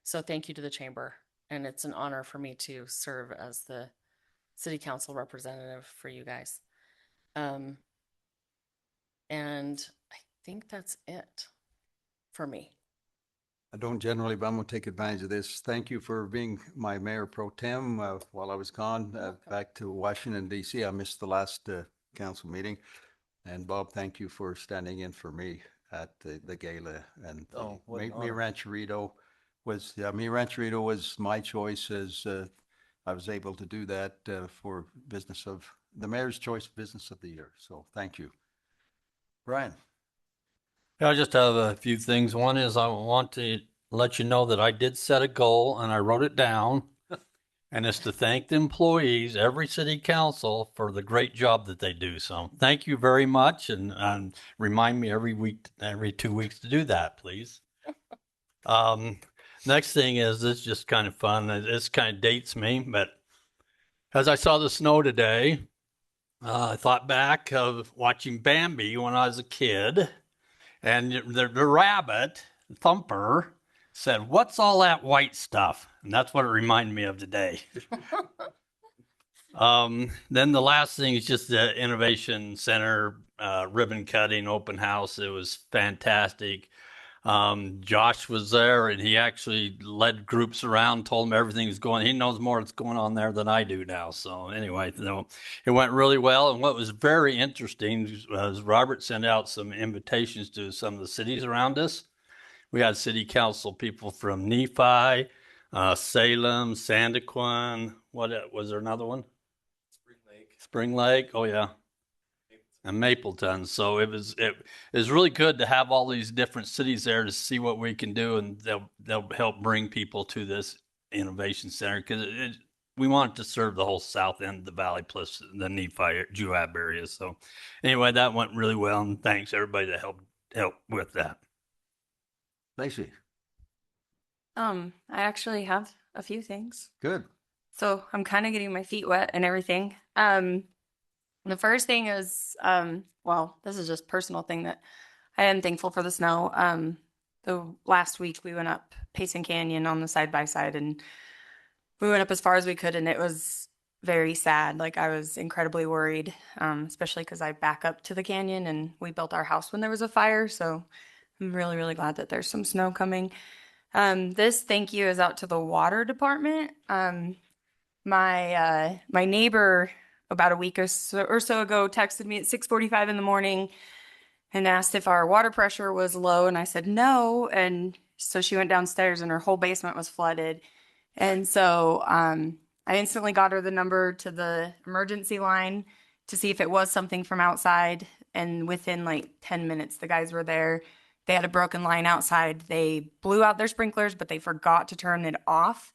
So thank you to the Chamber. And it's an honor for me to serve as the City Council representative for you guys. And I think that's it for me. I don't generally, but I'm going to take advantage of this. Thank you for being my mayor pro tem while I was gone back to Washington, D.C. I missed the last council meeting. And Bob, thank you for standing in for me at the gala. And Mi Rancherito was my choice as I was able to do that for the mayor's choice business of the year. So thank you. Brian. I just have a few things. One is I want to let you know that I did set a goal and I wrote it down. And it's to thank the employees, every city council, for the great job that they do. So thank you very much. And remind me every 2 weeks to do that, please. Next thing is, this is just kind of fun. This kind of dates me, but as I saw the snow today, I thought back of watching Bambi when I was a kid, and the rabbit, Thumper, said, "What's all that white stuff?" And that's what it reminded me of today. Then the last thing is just the Innovation Center ribbon cutting open house. It was fantastic. Josh was there and he actually led groups around, told them everything was going. He knows more that's going on there than I do now. So anyway, it went really well. And what was very interesting was Robert sent out some invitations to some of the cities around us. We had city council people from Nephi, Salem, Sandaquin. What was there another one? Spring Lake. Oh yeah. And Mapleton. So it was really good to have all these different cities there to see what we can do, and they'll help bring people to this innovation center because we want it to serve the whole south end of the valley plus the Nephi Joab area. So anyway, that went really well, and thanks everybody that helped with that. Lacey. I actually have a few things. Good. So I'm kind of getting my feet wet and everything. The first thing is, this is just a personal thing that I am thankful for the snow. The last week we went up Payson Canyon on the side-by-side and we went up as far as we could, and it was very sad. Like, I was incredibly worried, especially because I back up to the canyon and we built our house when there was a fire. So I'm really, really glad that there's some snow coming. This thank you is out to the water department. My neighbor about a week or so ago texted me at 6:45 in the morning and asked if our water pressure was low, and I said no. And so she went downstairs and her whole basement was flooded. And so I instantly got her the number to the emergency line to see if it was something from outside. And within like 10 minutes, the guys were there. They had a broken line outside. They blew out their sprinklers, but they forgot to turn it off.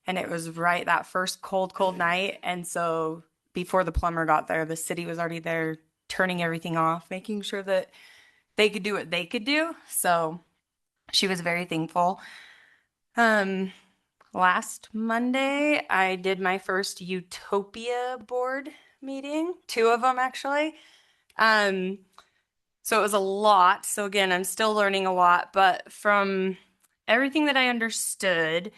And it was right that first cold night. And so before the plumber got there, the city was already there turning everything off, making sure that they could do what they could do. So she was very thankful. Last Monday, I did my first Utopia board meeting, 2 of them actually. So it was a lot. So again, I'm still learning a lot, but from everything that I understood,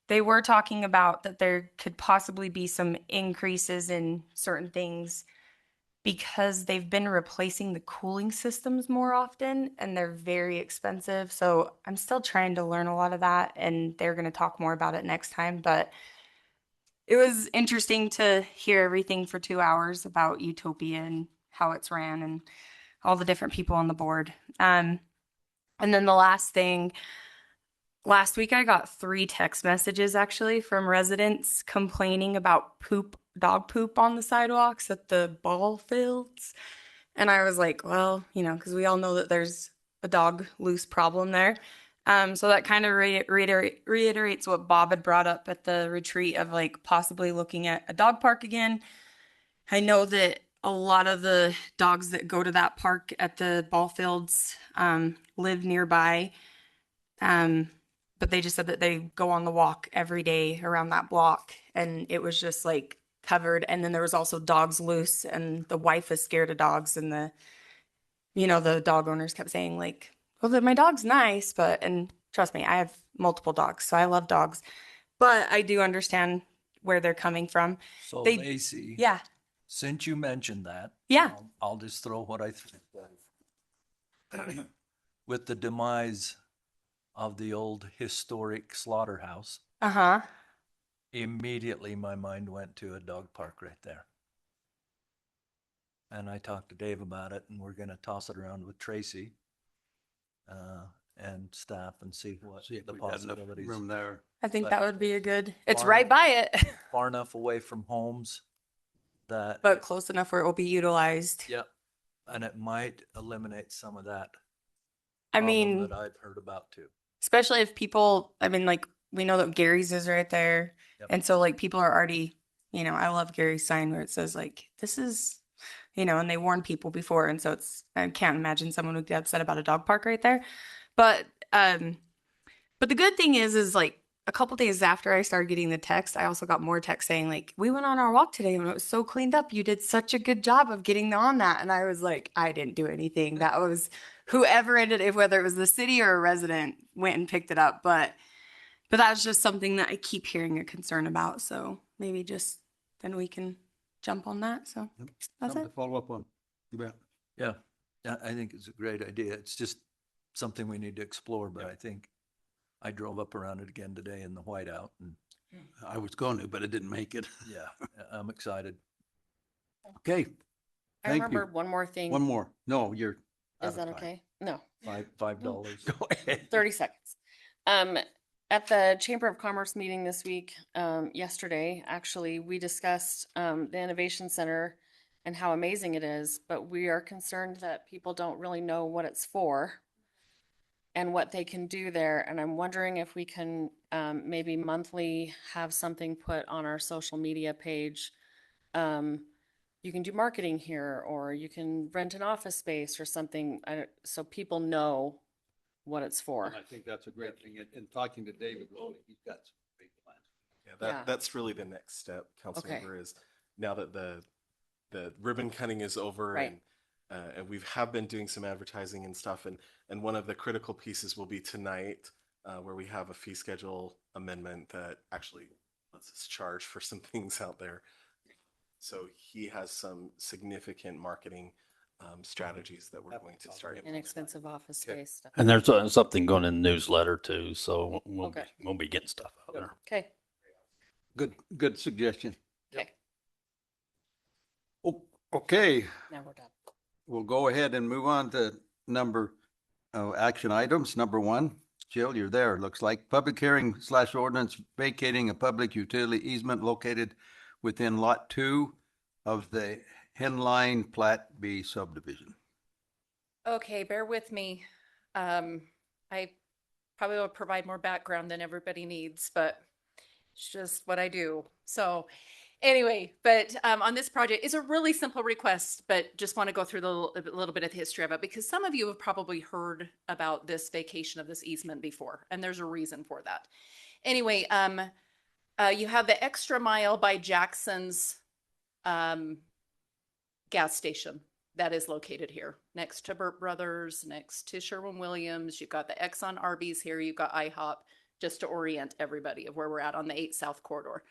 they were talking about that there could possibly be some increases in certain things because they've been replacing the cooling systems more often and they're very expensive. So I'm still trying to learn a lot of that, and they're going to talk more about it next time. But it was interesting to hear everything for 2 hours about Utopia and how it's ran and all the different people on the board. And then the last thing, last week I got 3 text messages actually from residents complaining about dog poop on the sidewalks at the ball fields. And I was like, well, you know, because we all know that there's a dog loose problem there. So that kind of reiterates what Bob had brought up at the retreat of like possibly looking at a dog park again. I know that a lot of the dogs that go to that park at the ball fields live nearby. But they just said that they go on the walk every day around that block, and it was just like covered. And then there was also dogs loose, and the wife is scared of dogs, and the dog owners kept saying like, well, my dog's nice, and trust me, I have multiple dogs, so I love dogs, but I do understand where they're coming from. So They- Lacey, Yeah. since you mentioned that, Yeah. I'll just throw what I think. With the demise of the old historic slaughterhouse, Uh-huh. immediately my mind went to a dog park right there. And I talked to Dave about it, and we're going to toss it around with Tracy and staff and see what See if the we've got enough possibilities. room there. I think But that would be a good, it's far right enough- by it, far enough away from homes that, but close enough where it will be utilized. yeah, and it might eliminate some of that I problem mean, that I've heard about too. especially if people, I mean, like, we know that Gary's is right there. Yep. And so, like, people are already, I love Gary's sign where it says, like, this is, and they warn people before. And so I can't imagine someone would get upset about a dog park right there. But the good thing is like, a couple days after I started getting the text, I also got more text saying, like, we went on our walk today and it was so cleaned up. You did such a good job of getting on that. And I was like, I didn't do anything. That was whoever whether it was the city or a resident went and picked it up. But that's just something that I keep hearing a concern about. So maybe just then we can jump on that. So that's Something it. to follow up on. You bet. Yeah, I think it's a great idea. It's just something we need to explore, but I think I drove up around it again today in the whiteout, and I was going to, but I didn't make it. yeah, I'm excited. Okay. I Thank remembered you. one more thing. One more. No, you're. out Is of that time. okay? No. $5. Go ahead. 30 seconds. At the Chamber of Commerce meeting this week, yesterday, actually, we discussed the Innovation Center and how amazing it is, but we are concerned that people don't really know what it's for and what they can do there. And I'm wondering if we can maybe monthly have something put on our social media page. You can do marketing here, or you can rent an office space or something, so people know what it's for. And I think that's a great thing. In talking to David, he's got some big plans. Yeah, Yeah. that's really the next step, Councilmember, is now that the ribbon cutting is over, Right. and we have been doing some advertising and stuff, and one of the critical pieces will be tonight, where we have a fee schedule amendment that actually lets us charge for some things out there. So he has some significant marketing strategies that we're going to start implementing. Inexpensive office Okay. space stuff. And there's something going in the newsletter too, so Okay. we'll be getting stuff out there. Okay. Good suggestion. Okay. Okay, Now we're done. we'll go ahead and move on to action items. Number 1, Jill, you're there. Looks like public hearing / ordinance vacating a public utility easement located within Lot 2 of the Henline Plat B subdivision. Okay, bear with me. I probably will provide more background than everybody needs, but it's just what I do. So anyway, but on this project, it's a really simple request, but just want to go through a little bit of the history of it, because some of you have probably heard about this vacation of this easement before, and there's a reason for that. Anyway, you have the extra mile by Jackson's gas station that is located here next to Burt Brothers, next to Sherwin-Williams. You've got the Exxon Arby's here. You've got IHOP, just to orient everybody of where we're at on the 8 South corridor.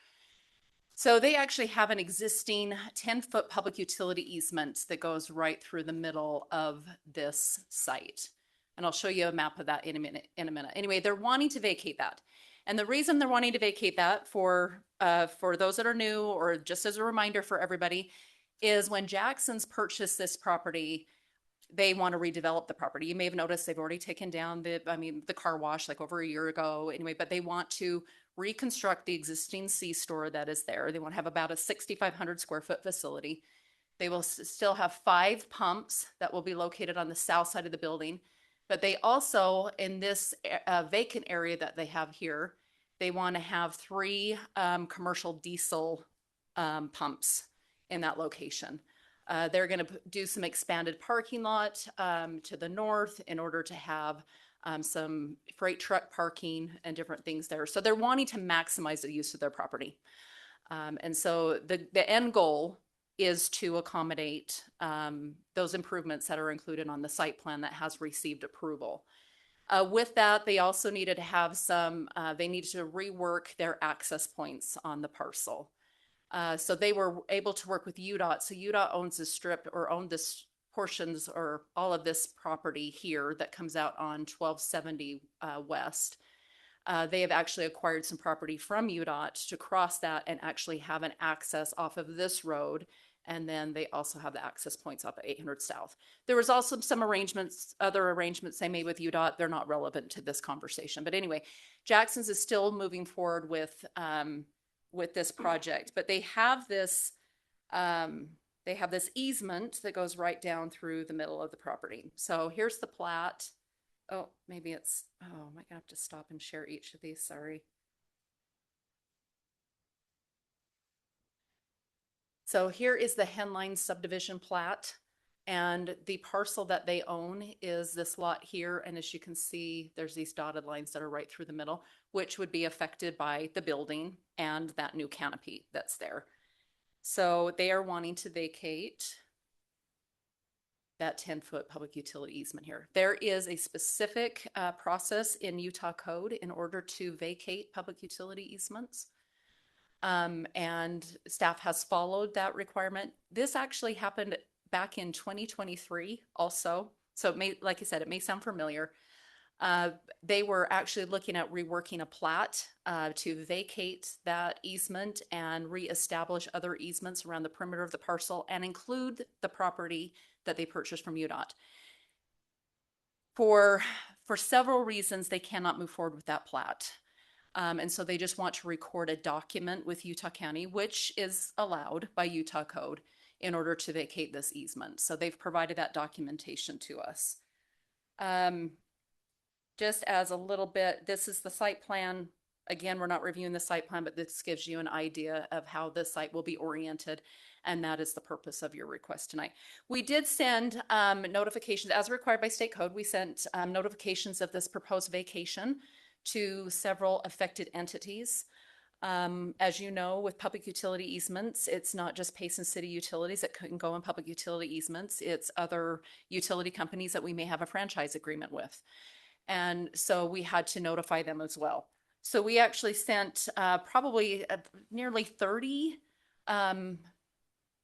So they actually have an existing 10-foot public utility easement that goes right through the middle of this site. And I'll show you a map of that in a minute. Anyway, they're wanting to vacate that. And the reason they're wanting to vacate that, for those that are new, or just as a reminder for everybody, is when Jackson's purchased this property, they want to redevelop the property. You may have noticed they've already taken down the car wash like over a year ago. Anyway, but they want to reconstruct the existing C-store that is there. They want to have about a 6,500 square foot facility. They will still have 5 pumps that will be located on the south side of the building. But they also, in this vacant area that they have here, they want to have 3 commercial diesel pumps in that location. They're going to do some expanded parking lot to the north in order to have some freight truck parking and different things there. So they're wanting to maximize the use of their property. And so the end goal is to accommodate those improvements that are included on the site plan that has received approval. With that, they also needed to have they needed to rework their access points on the parcel. So they were able to work with UDOT. So UDOT owns this strip or owned this portions or all of this property here that comes out on 1270 West. They have actually acquired some property from UDOT to cross that and actually have an access off of this road. And then they also have the access points off of 800 South. There was also some other arrangements they made with UDOT. They're not relevant to this conversation. But anyway, Jackson's is still moving forward with this project, but they have this easement that goes right down through the middle of the property. So here's the plat. Oh, maybe I might have to stop and share each of these, sorry. So here is the Henline subdivision plat, and the parcel that they own is this lot here. And as you can see, there's these dotted lines that are right through the middle, which would be affected by the building and that new canopy that's there. So they are wanting to vacate that 10-foot public utility easement here. There is a specific process in Utah code in order to vacate public utility easements. And staff has followed that requirement. This actually happened back in 2023 also. So it may, like I said, it may sound familiar. They were actually looking at reworking a plat to vacate that easement and reestablish other easements around the perimeter of the parcel and include the property that they purchased from UDOT. For several reasons, they cannot move forward with that plat. And so they just want to record a document with Utah County, which is allowed by Utah code in order to vacate this easement. So they've provided that documentation to us. Just as a little bit, this is the site plan. Again, we're not reviewing the site plan, but this gives you an idea of how the site will be oriented. And that is the purpose of your request tonight. We did send notifications as required by state code. We sent notifications of this proposed vacation to several affected entities. As you know, with public utility easements, it's not just Payson City Utilities that can go in public utility easements. It's other utility companies that we may have a franchise agreement with. And so we had to notify them as well. So we actually sent probably nearly 30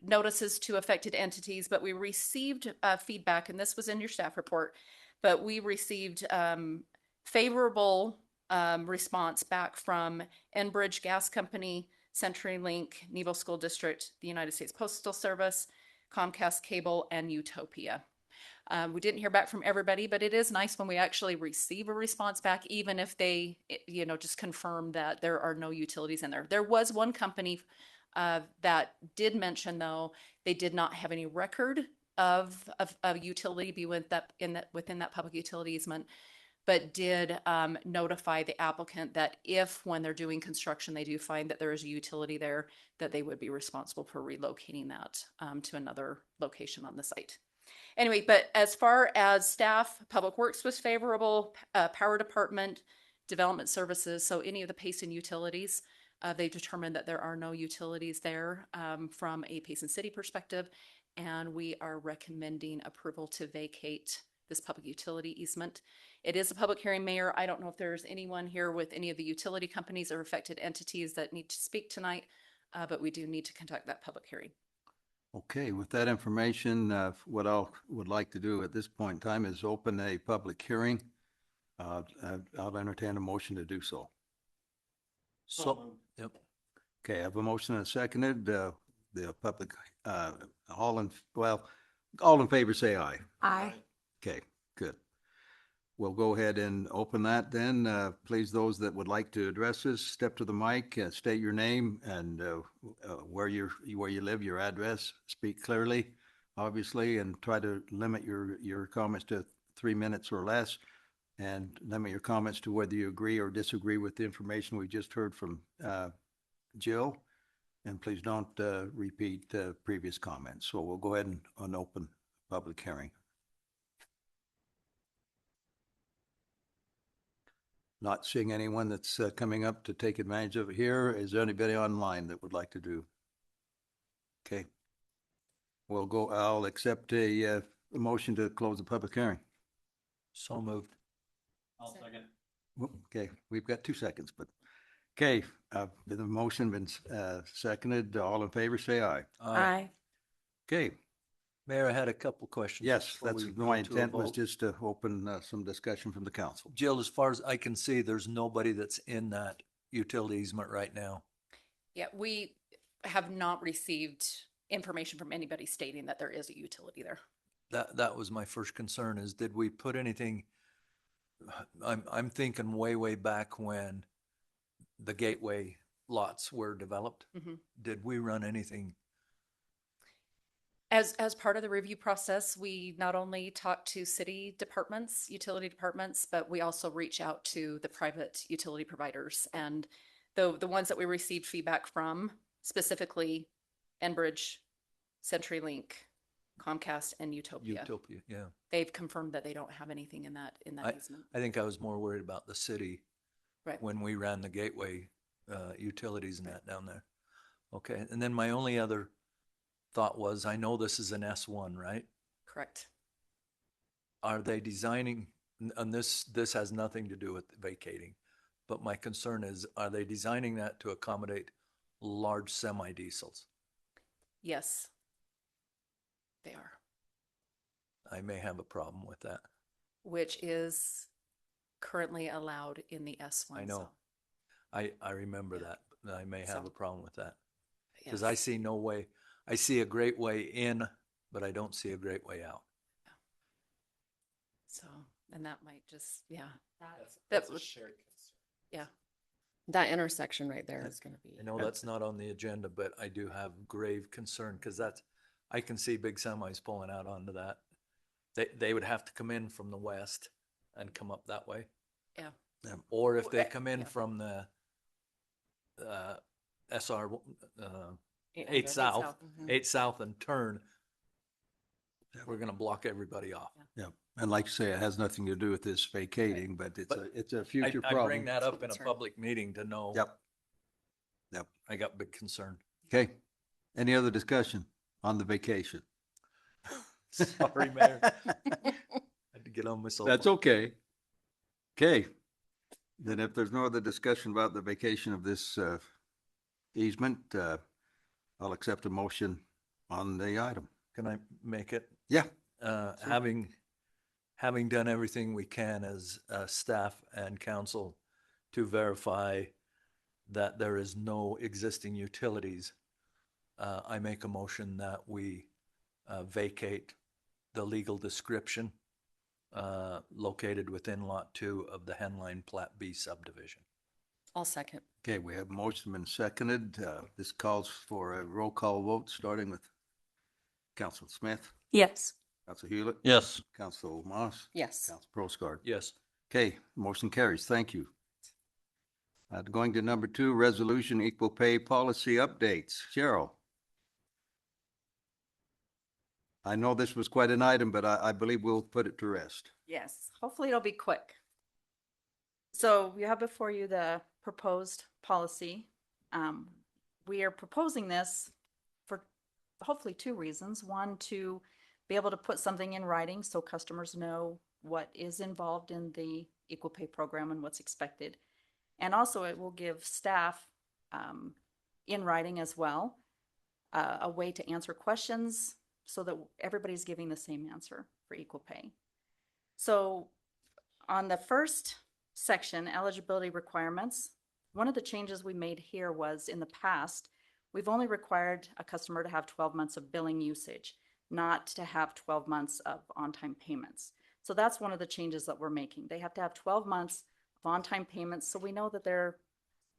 notices to affected entities, but we received feedback, and this was in your staff report, but we received favorable response back from Enbridge Gas Company, CenturyLink, Nebo School District, the United States Postal Service, Comcast Cable, and Utopia. We didn't hear back from everybody, but it is nice when we actually receive a response back, even if they, just confirm that there are no utilities in there. There was one company that did mention, though, they did not have any record of a utility be within that public utility easement, but did notify the applicant that if, when they're doing construction, they do find that there is a utility there, that they would be responsible for relocating that to another location on the site. Anyway, but as far as staff, Public Works was favorable, Power Department, Development Services, so any of the Payson utilities, they determined that there are no utilities there from a Payson City perspective, and we are recommending approval to vacate this public utility easement. It is a public hearing, Mayor. I don't know if there's anyone here with any of the utility companies or affected entities that need to speak tonight, but we do need to conduct that public hearing. Okay, with that information, what I would like to do at this point in time is open a public hearing. I'll entertain a motion to do so. So, yep. Okay, I have a motion and a seconded. The public, all in favor say aye. Aye. Okay, good. we'll go ahead and open that then. Please, those that would like to address us, step to the mic, state your name and where you live, your address, speak clearly, obviously, and try to limit your comments to 3 minutes or less, and limit your comments to whether you agree or disagree with the information we just heard from Jill. And please don't repeat previous comments. So we'll go ahead and open public hearing. Not seeing anyone that's coming up to take advantage of it here. Is there anybody online that would like to do? Okay. I'll accept a motion to close the public hearing. So moved. I'll second. Okay, we've got 2 seconds, but okay, the motion been seconded. All in favor, say aye. Aye. Okay, Mayor, I had a couple questions. yes, before that's we my go to a intent was vote. just to open some discussion from the council. Jill, as far as I can see, there's nobody that's in that utility easement right now. Yeah, we have not received information from anybody stating that there is a utility there. That was my first concern is did we put anything? I'm thinking way back when the gateway lots were developed. Mhm. Did we run anything? As part of the review process, we not only talk to city departments, utility departments, but we also reach out to the private utility providers. And the ones that we received feedback from, specifically Enbridge, CenturyLink, Comcast, and Utopia. Yeah. They've confirmed that they don't have anything in that easement. I think I was more worried about the city Right. when we ran the gateway utilities and that down there. Okay, and then my only other thought was, I know this is an S1, right? Correct. Are they designing, and this has nothing to do with vacating, but my concern is, are they designing that to accommodate large semi-diesels? Yes, they are, I may have a problem with that. which is currently allowed in the S1 I know. zone. I remember that, but I may have So- a problem with that. Because Yes. I see no way, I see a great way in, but I don't see a great way out. So, and that might just, yeah. That's a would- shared concern. Yeah. That intersection right there is going to be. I know that's not on the agenda, but I do have grave concern because I can see big semis pulling out onto that. They would have to come in from the west and come up that way. Yeah. Or if they Well, come in yeah. from the SR 8 Eight South, South. 8 South and turn, we're gonna block everybody off. Yeah, and like you say, it has nothing to do with this vacating, but it's a future I problem. bring that up in a Concern. public meeting to know. Yep. I got big concern. Okay. Any other discussion on the vacation? Sorry, Mayor. I had to get on my soapbox. That's okay. Okay. Then if there's no other discussion about the vacation of this easement, I'll accept a motion on the item. Can I make it? Yeah. Having done everything we can as staff and council to verify that there is no existing utilities, I make a motion that we vacate the legal description located within Lot 2 of the Henline Plat B subdivision. I'll second. Okay, we have motion been seconded. This calls for a roll call vote, starting with Council Smith, Yes. Council Hewlett, Yes. Council Moss, Yes. Council Proscard. Yes. Okay, motion carries. Thank you. Going to number 2, resolution equal pay policy updates. Cheryl. I know this was quite an item, but I believe we'll put it to rest. Yes, hopefully it'll be quick. So you have before you the proposed policy. We are proposing this for hopefully 2 reasons. One, to be able to put something in writing so customers know what is involved in the equal pay program and what's expected. And also it will give staff in writing as well, a way to answer questions so that everybody's giving the same answer for equal pay. So on the first section, eligibility requirements, one of the changes we made here was in the past, we've only required a customer to have 12 months of billing usage, not to have 12 months of on-time payments. So that's one of the changes that we're making. They have to have 12 months of on-time payments, so we know that they're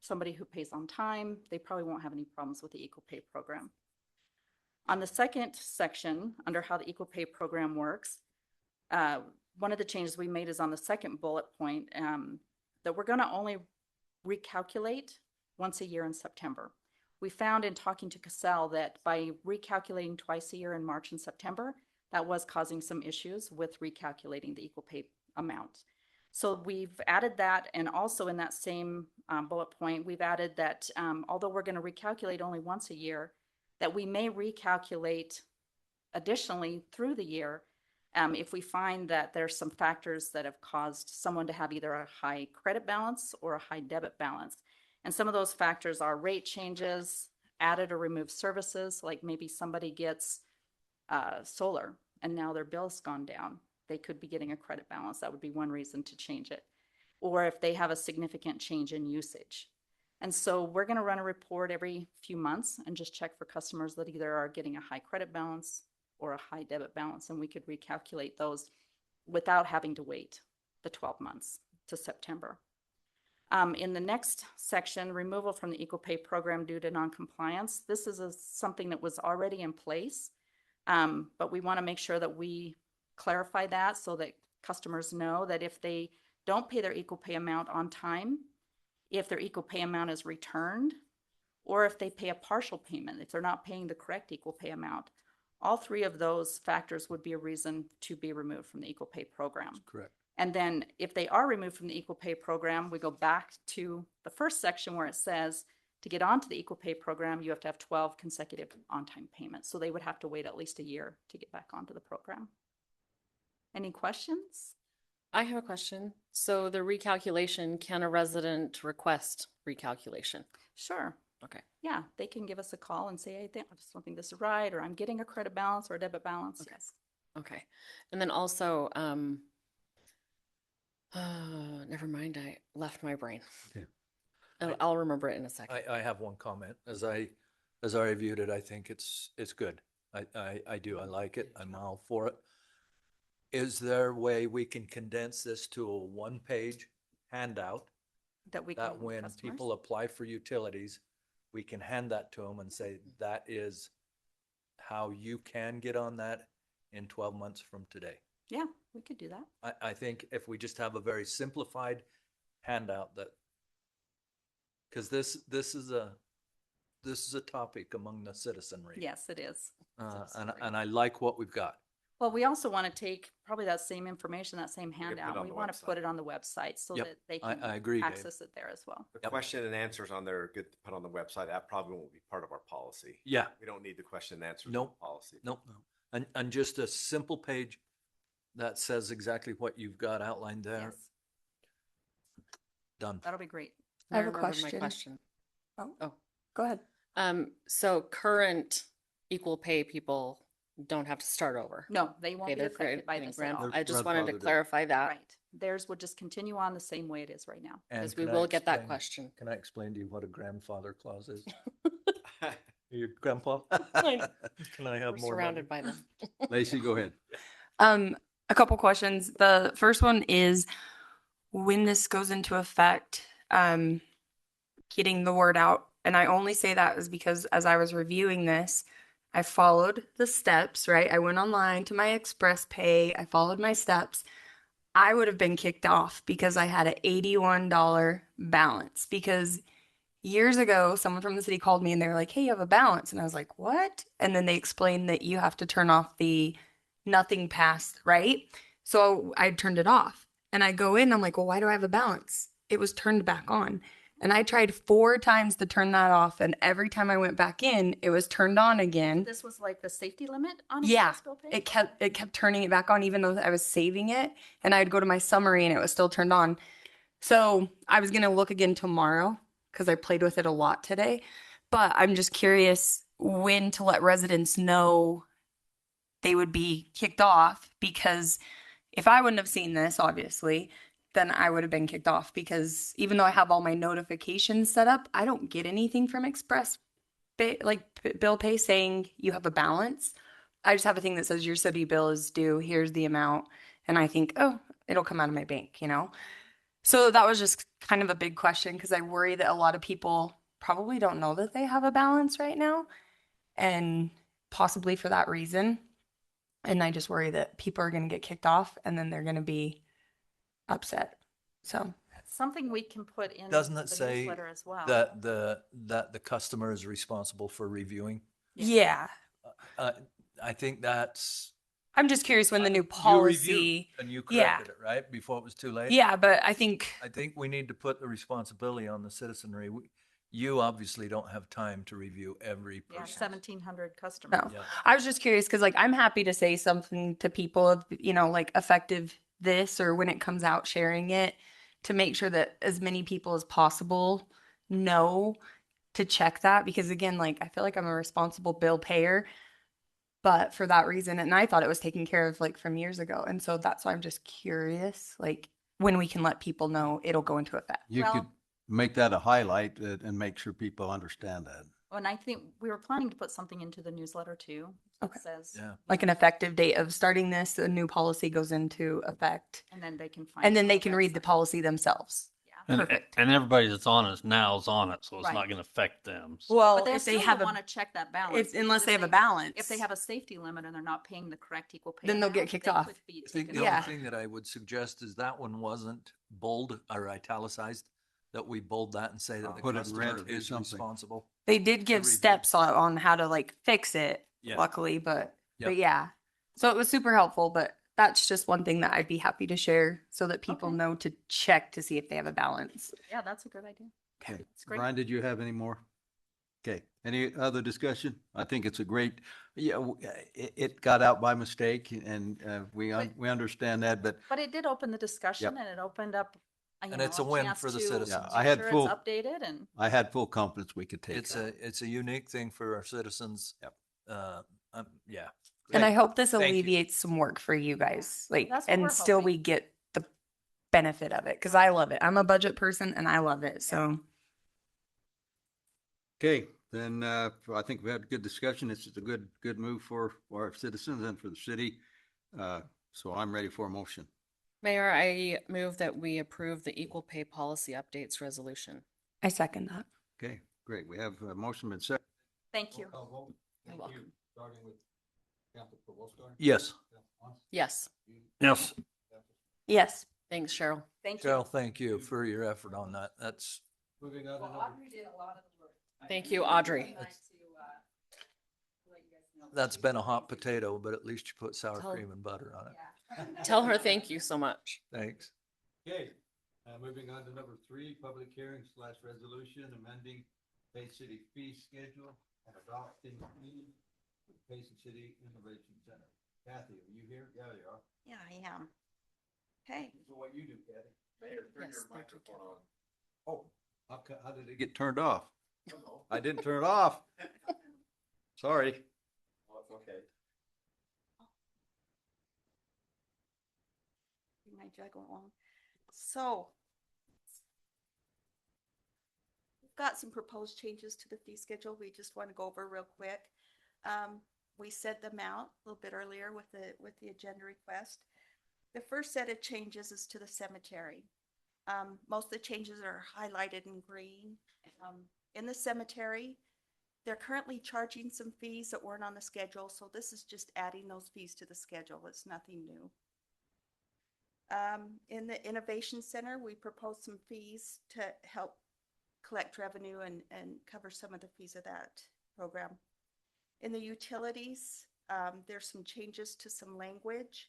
somebody who pays on time. They probably won't have any problems with the equal pay program. On the second section, under how the equal pay program works, one of the changes we made is on the second bullet point, that we're gonna only recalculate once a year in September. We found in talking to Cassell that by recalculating twice a year in March and September, that was causing some issues with recalculating the equal pay amount. So we've added that, and also in that same bullet point, we've added that although we're going to recalculate only once a year, that we may recalculate additionally through the year if we find that there's some factors that have caused someone to have either a high credit balance or a high debit balance. And some of those factors are rate changes, added or removed services, like maybe somebody gets solar and now their bill's gone down. They could be getting a credit balance. That would be one reason to change it. Or if they have a significant change in usage. And so we're going to run a report every few months and just check for customers that either are getting a high credit balance or a high debit balance. And we could recalculate those without having to wait the 12 months to September. In the next section, removal from the equal pay program due to noncompliance. This is something that was already in place, but we want to make sure that we clarify that so that customers know that if they don't pay their equal pay amount on time, if their equal pay amount is returned, or if they pay a partial payment, if they're not paying the correct equal pay amount, all three of those factors would be a reason to be removed from the equal pay program. Correct. And then if they are removed from the equal pay program, we go back to the first section where it says to get onto the equal pay program, you have to have 12 consecutive on-time payments. So they would have to wait at least a year to get back onto the program. Any questions? I have a question. So the recalculation, can a resident request recalculation? Sure. Okay. Yeah, they can give us a call and say, I just don't think this is right, or I'm getting a credit balance or a debit balance. Okay. Yes. Okay. And then also, never mind, I left my brain. Okay. I'll remember it in a second. I have one comment. As I reviewed it, I think it's good. I do. I like it. I'm all for it. Is there a way we can condense this to a one-page handout That we that can when customers? people apply for utilities, we can hand that to them and say, that is how you can get on that in 12 months from today? Yeah, we could do that. I think if we just have a very simplified handout that, because this is a topic among the citizenry. Yes, it is. And I like what we've got. Well, we also want to take probably that same information, that same put it handout. on We the want to website. put it on the website so Yep. that they I can agree, Dave. access it there as well. The question and answers on there are good to put on the website. That probably won't be part of our policy. Yeah. We don't need the question and answers Nope. policy. Nope. And just a simple page that says exactly what you've got outlined there. Yes, Done. that'll be great. I have a remembered my question. question. Oh, go ahead. So current equal pay people don't have to start over. No, they won't Okay, be they're affected by getting this at all. I just wanted to grandfathered in. clarify that Right. Theirs would just continue on the same way it is right now. And because we can I will get that explain- question. Can I explain to you what a grandfather clause is? Your grandpa? I know. Can I have We're more? surrounded by them. Lacey, go ahead. A couple questions. The first one is when this goes into effect, getting the word out. And I only say that is because as I was reviewing this, I followed the steps, right? I went online to my Express Pay. I followed my steps. I would have been kicked off because I had an $81 balance. Because years ago, someone from the city called me and they were like, hey, you have a balance. And I was like, what? And then they explained that you have to turn off the nothing past, right? So I turned it off. And I go in, I'm like, well, why do I have a balance? It was turned back on. And I tried 4 times to turn that off. And every time I went back in, it was turned on again. This was like the safety limit on Yeah, Express Bill Pay? it kept turning it back on even though I was saving it. And I'd go to my summary and it was still turned on. So I was going to look again tomorrow because I played with it a lot today. But I'm just curious when to let residents know they would be kicked off, because if I wouldn't have seen this, obviously, then I would have been kicked off, because even though I have all my notifications set up, I don't get anything from Express Bill Pay saying you have a balance. I just have a thing that says your city bill is due. Here's the amount. and I think, oh, it'll come out of my bank, you know? So that was just kind of a big question because I worry that a lot of people probably don't know that they have a balance right now, and possibly for that reason. And I just worry that people are going to get kicked off and then they're going to be upset. So Something we can put in Doesn't the it say newsletter as well. that the customer is responsible for reviewing? yeah, I think that's. I'm just curious when the new You policy. reviewed and you Yeah. corrected it, right? Before it was too late? Yeah, but I think I think we need to put the responsibility on the citizenry. You obviously don't have time to review every Yeah, person. 1,700 customers. no. Yeah. I was just curious because like I'm happy to say something to people of, you know, like effective this or when it comes out, sharing it to make sure that as many people as possible know to check that, because again, like I feel like I'm a responsible bill payer, but for that reason, and I thought it was taken care of like from years ago. And so that's why I'm just curious, like when we can let people know it'll go into effect. You could make that a highlight and make sure people understand that. And I think we were planning to put something into the newsletter too. That Okay. says, Yeah. Like an effective date of starting this, a new policy goes into effect. and then they can find. And it then on they can read the website. policy themselves. Yeah. Perfect. And everybody that's on it now is on it, so it's Right. not going to affect them. So. Well, But they if they still have want to check that balance. if unless because they have a balance, If they have a safety limit and they're not paying the correct equal pay. Then they'll get amount, kicked they off. could be I think taken the off. only thing that I would suggest is that one wasn't bold or italicized, that we bold that and say that the Put it in red customer or do is something. responsible. they did give review. steps on how to like fix it, Yeah. luckily, but Yep. yeah. So it was super helpful, but that's just one thing that I'd be happy to share so that people Okay. know to check to see if they have a balance. Yeah, that's a good idea. Okay. It's great. Brian, did you have any more? Okay. Any other discussion? I think it's a great, yeah, it got out by mistake and we understand that, but But it did open the discussion and it opened up, And it's a win chance for the to citizens. Yeah, I make had sure full- it's updated and. I had full confidence we could take It's that. it's a unique thing for our citizens. Yep. Yeah. And I hope this Thank you. alleviates some work for you guys. Like, That's what we're and still hoping. we get the benefit of it because I love it. I'm a budget person and I love it. So Okay, then I think we had a good discussion. This is a good move for our citizens and for the city. So I'm ready for a motion. Mayor, I move that we approve the equal pay policy updates resolution. I second that. Okay, great. We have a motion been seconded. Thank you. You're welcome. Starting with Council Provost. Yes. Yes. Yes. Yes. Thanks, Cheryl. Thank you. Cheryl, thank you for your effort on that. That's Moving on to number. Thank you, Audrey. that's been a hot potato, but at least you put sour Tell- cream and butter on it. Tell her thank you so much. Thanks. Okay, moving on to number 3, public hearing / resolution amending Payson City fee schedule and adopting Payson City Innovation Center. Kathy, are you here? Yeah, you are. Yeah, I am. Okay. So what you do, Kathy? Yes, thank you, Kathy. Oh, how did it get turned off? I didn't turn it off. Sorry. Oh, it's okay. My jug went long. So we've got some proposed changes to the fee schedule. We just want to go over real quick. We said them out a little bit earlier with the agenda request. The first set of changes is to the cemetery. Most of the changes are highlighted in green. In the cemetery, they're currently charging some fees that weren't on the schedule, so this is just adding those fees to the schedule. It's nothing new. In the Innovation Center, we proposed some fees to help collect revenue and cover some of the fees of that program. In the utilities, there's some changes to some language.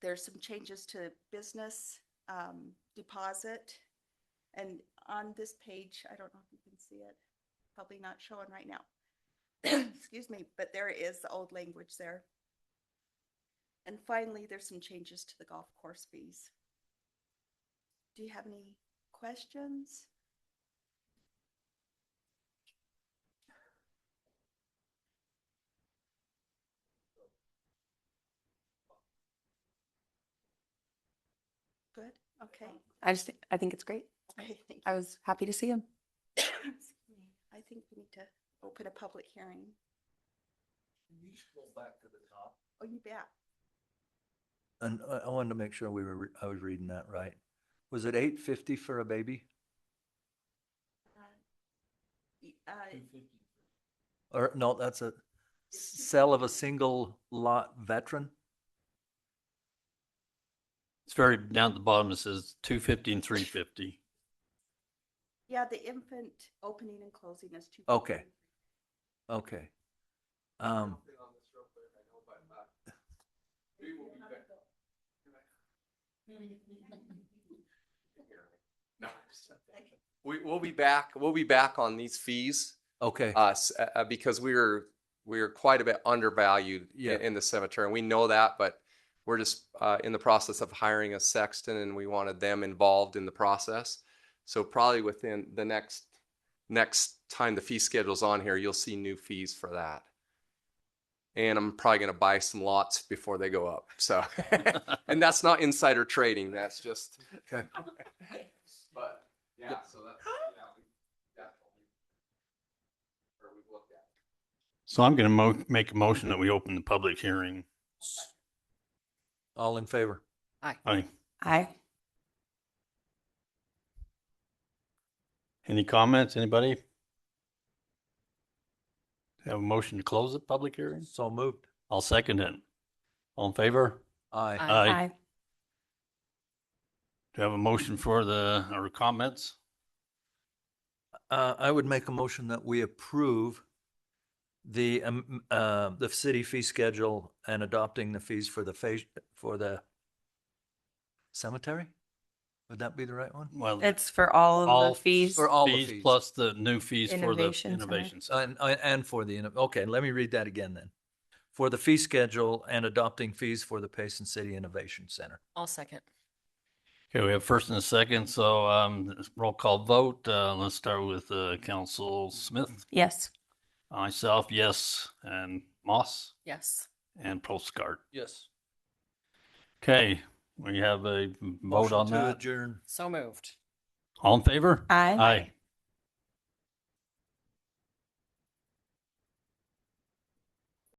There's some changes to business deposit. And on this page, I don't know if you can see it, probably not showing right now. Excuse me, but there is the old language there. And finally, there's some changes to the golf course fees. Do you have any questions? Good, okay. I think it's great. Okay, thank you. I was happy to see him. Excuse me. I think we need to open a public hearing. Can you scroll back to the top? Oh, you bet. And I wanted to make sure I was reading that right. Was it $850 for a baby? Or no, that's a sale of a single lot veteran? It's very down at the bottom. It says 250 and 350. Yeah, the infant opening and closing is two. Okay. Okay. We'll be back. We'll be back on these fees. Okay. Because we're quite a bit undervalued in the cemetery, and we know that, but we're just in the process of hiring a sexton, and we wanted them involved in the process. So probably within the next time the fee schedule's on here, you'll see new fees for that. And I'm probably going to buy some lots before they go up. So, and that's not insider trading. That's just. Okay. But yeah, so that's we definitely, or we've looked at. So I'm going to make a motion that we open the public hearing. All in favor? Aye. Aye. Aye. Any comments? Anybody? Have a motion to close the public hearing? So moved. I'll second it. All in favor? Aye. Aye. Do you have a motion for our comments? I would make a motion that we approve the city fee schedule and adopting the fees for the cemetery. Would that be the right one? Well, It's for all of the fees. For all the fees fees. plus the new fees for the Innovation Center. innovation center. And for the, okay, let me read that again then. For the fee schedule and adopting fees for the Payson City Innovation Center. I'll second. Okay, we have first and a second, so roll call vote. Let's start with Council Smith. Yes. Myself, yes, and Moss Yes. and Postcard. Yes. Okay, we have a vote on Motion to that. adjourn. So moved. All in favor? Aye. Aye.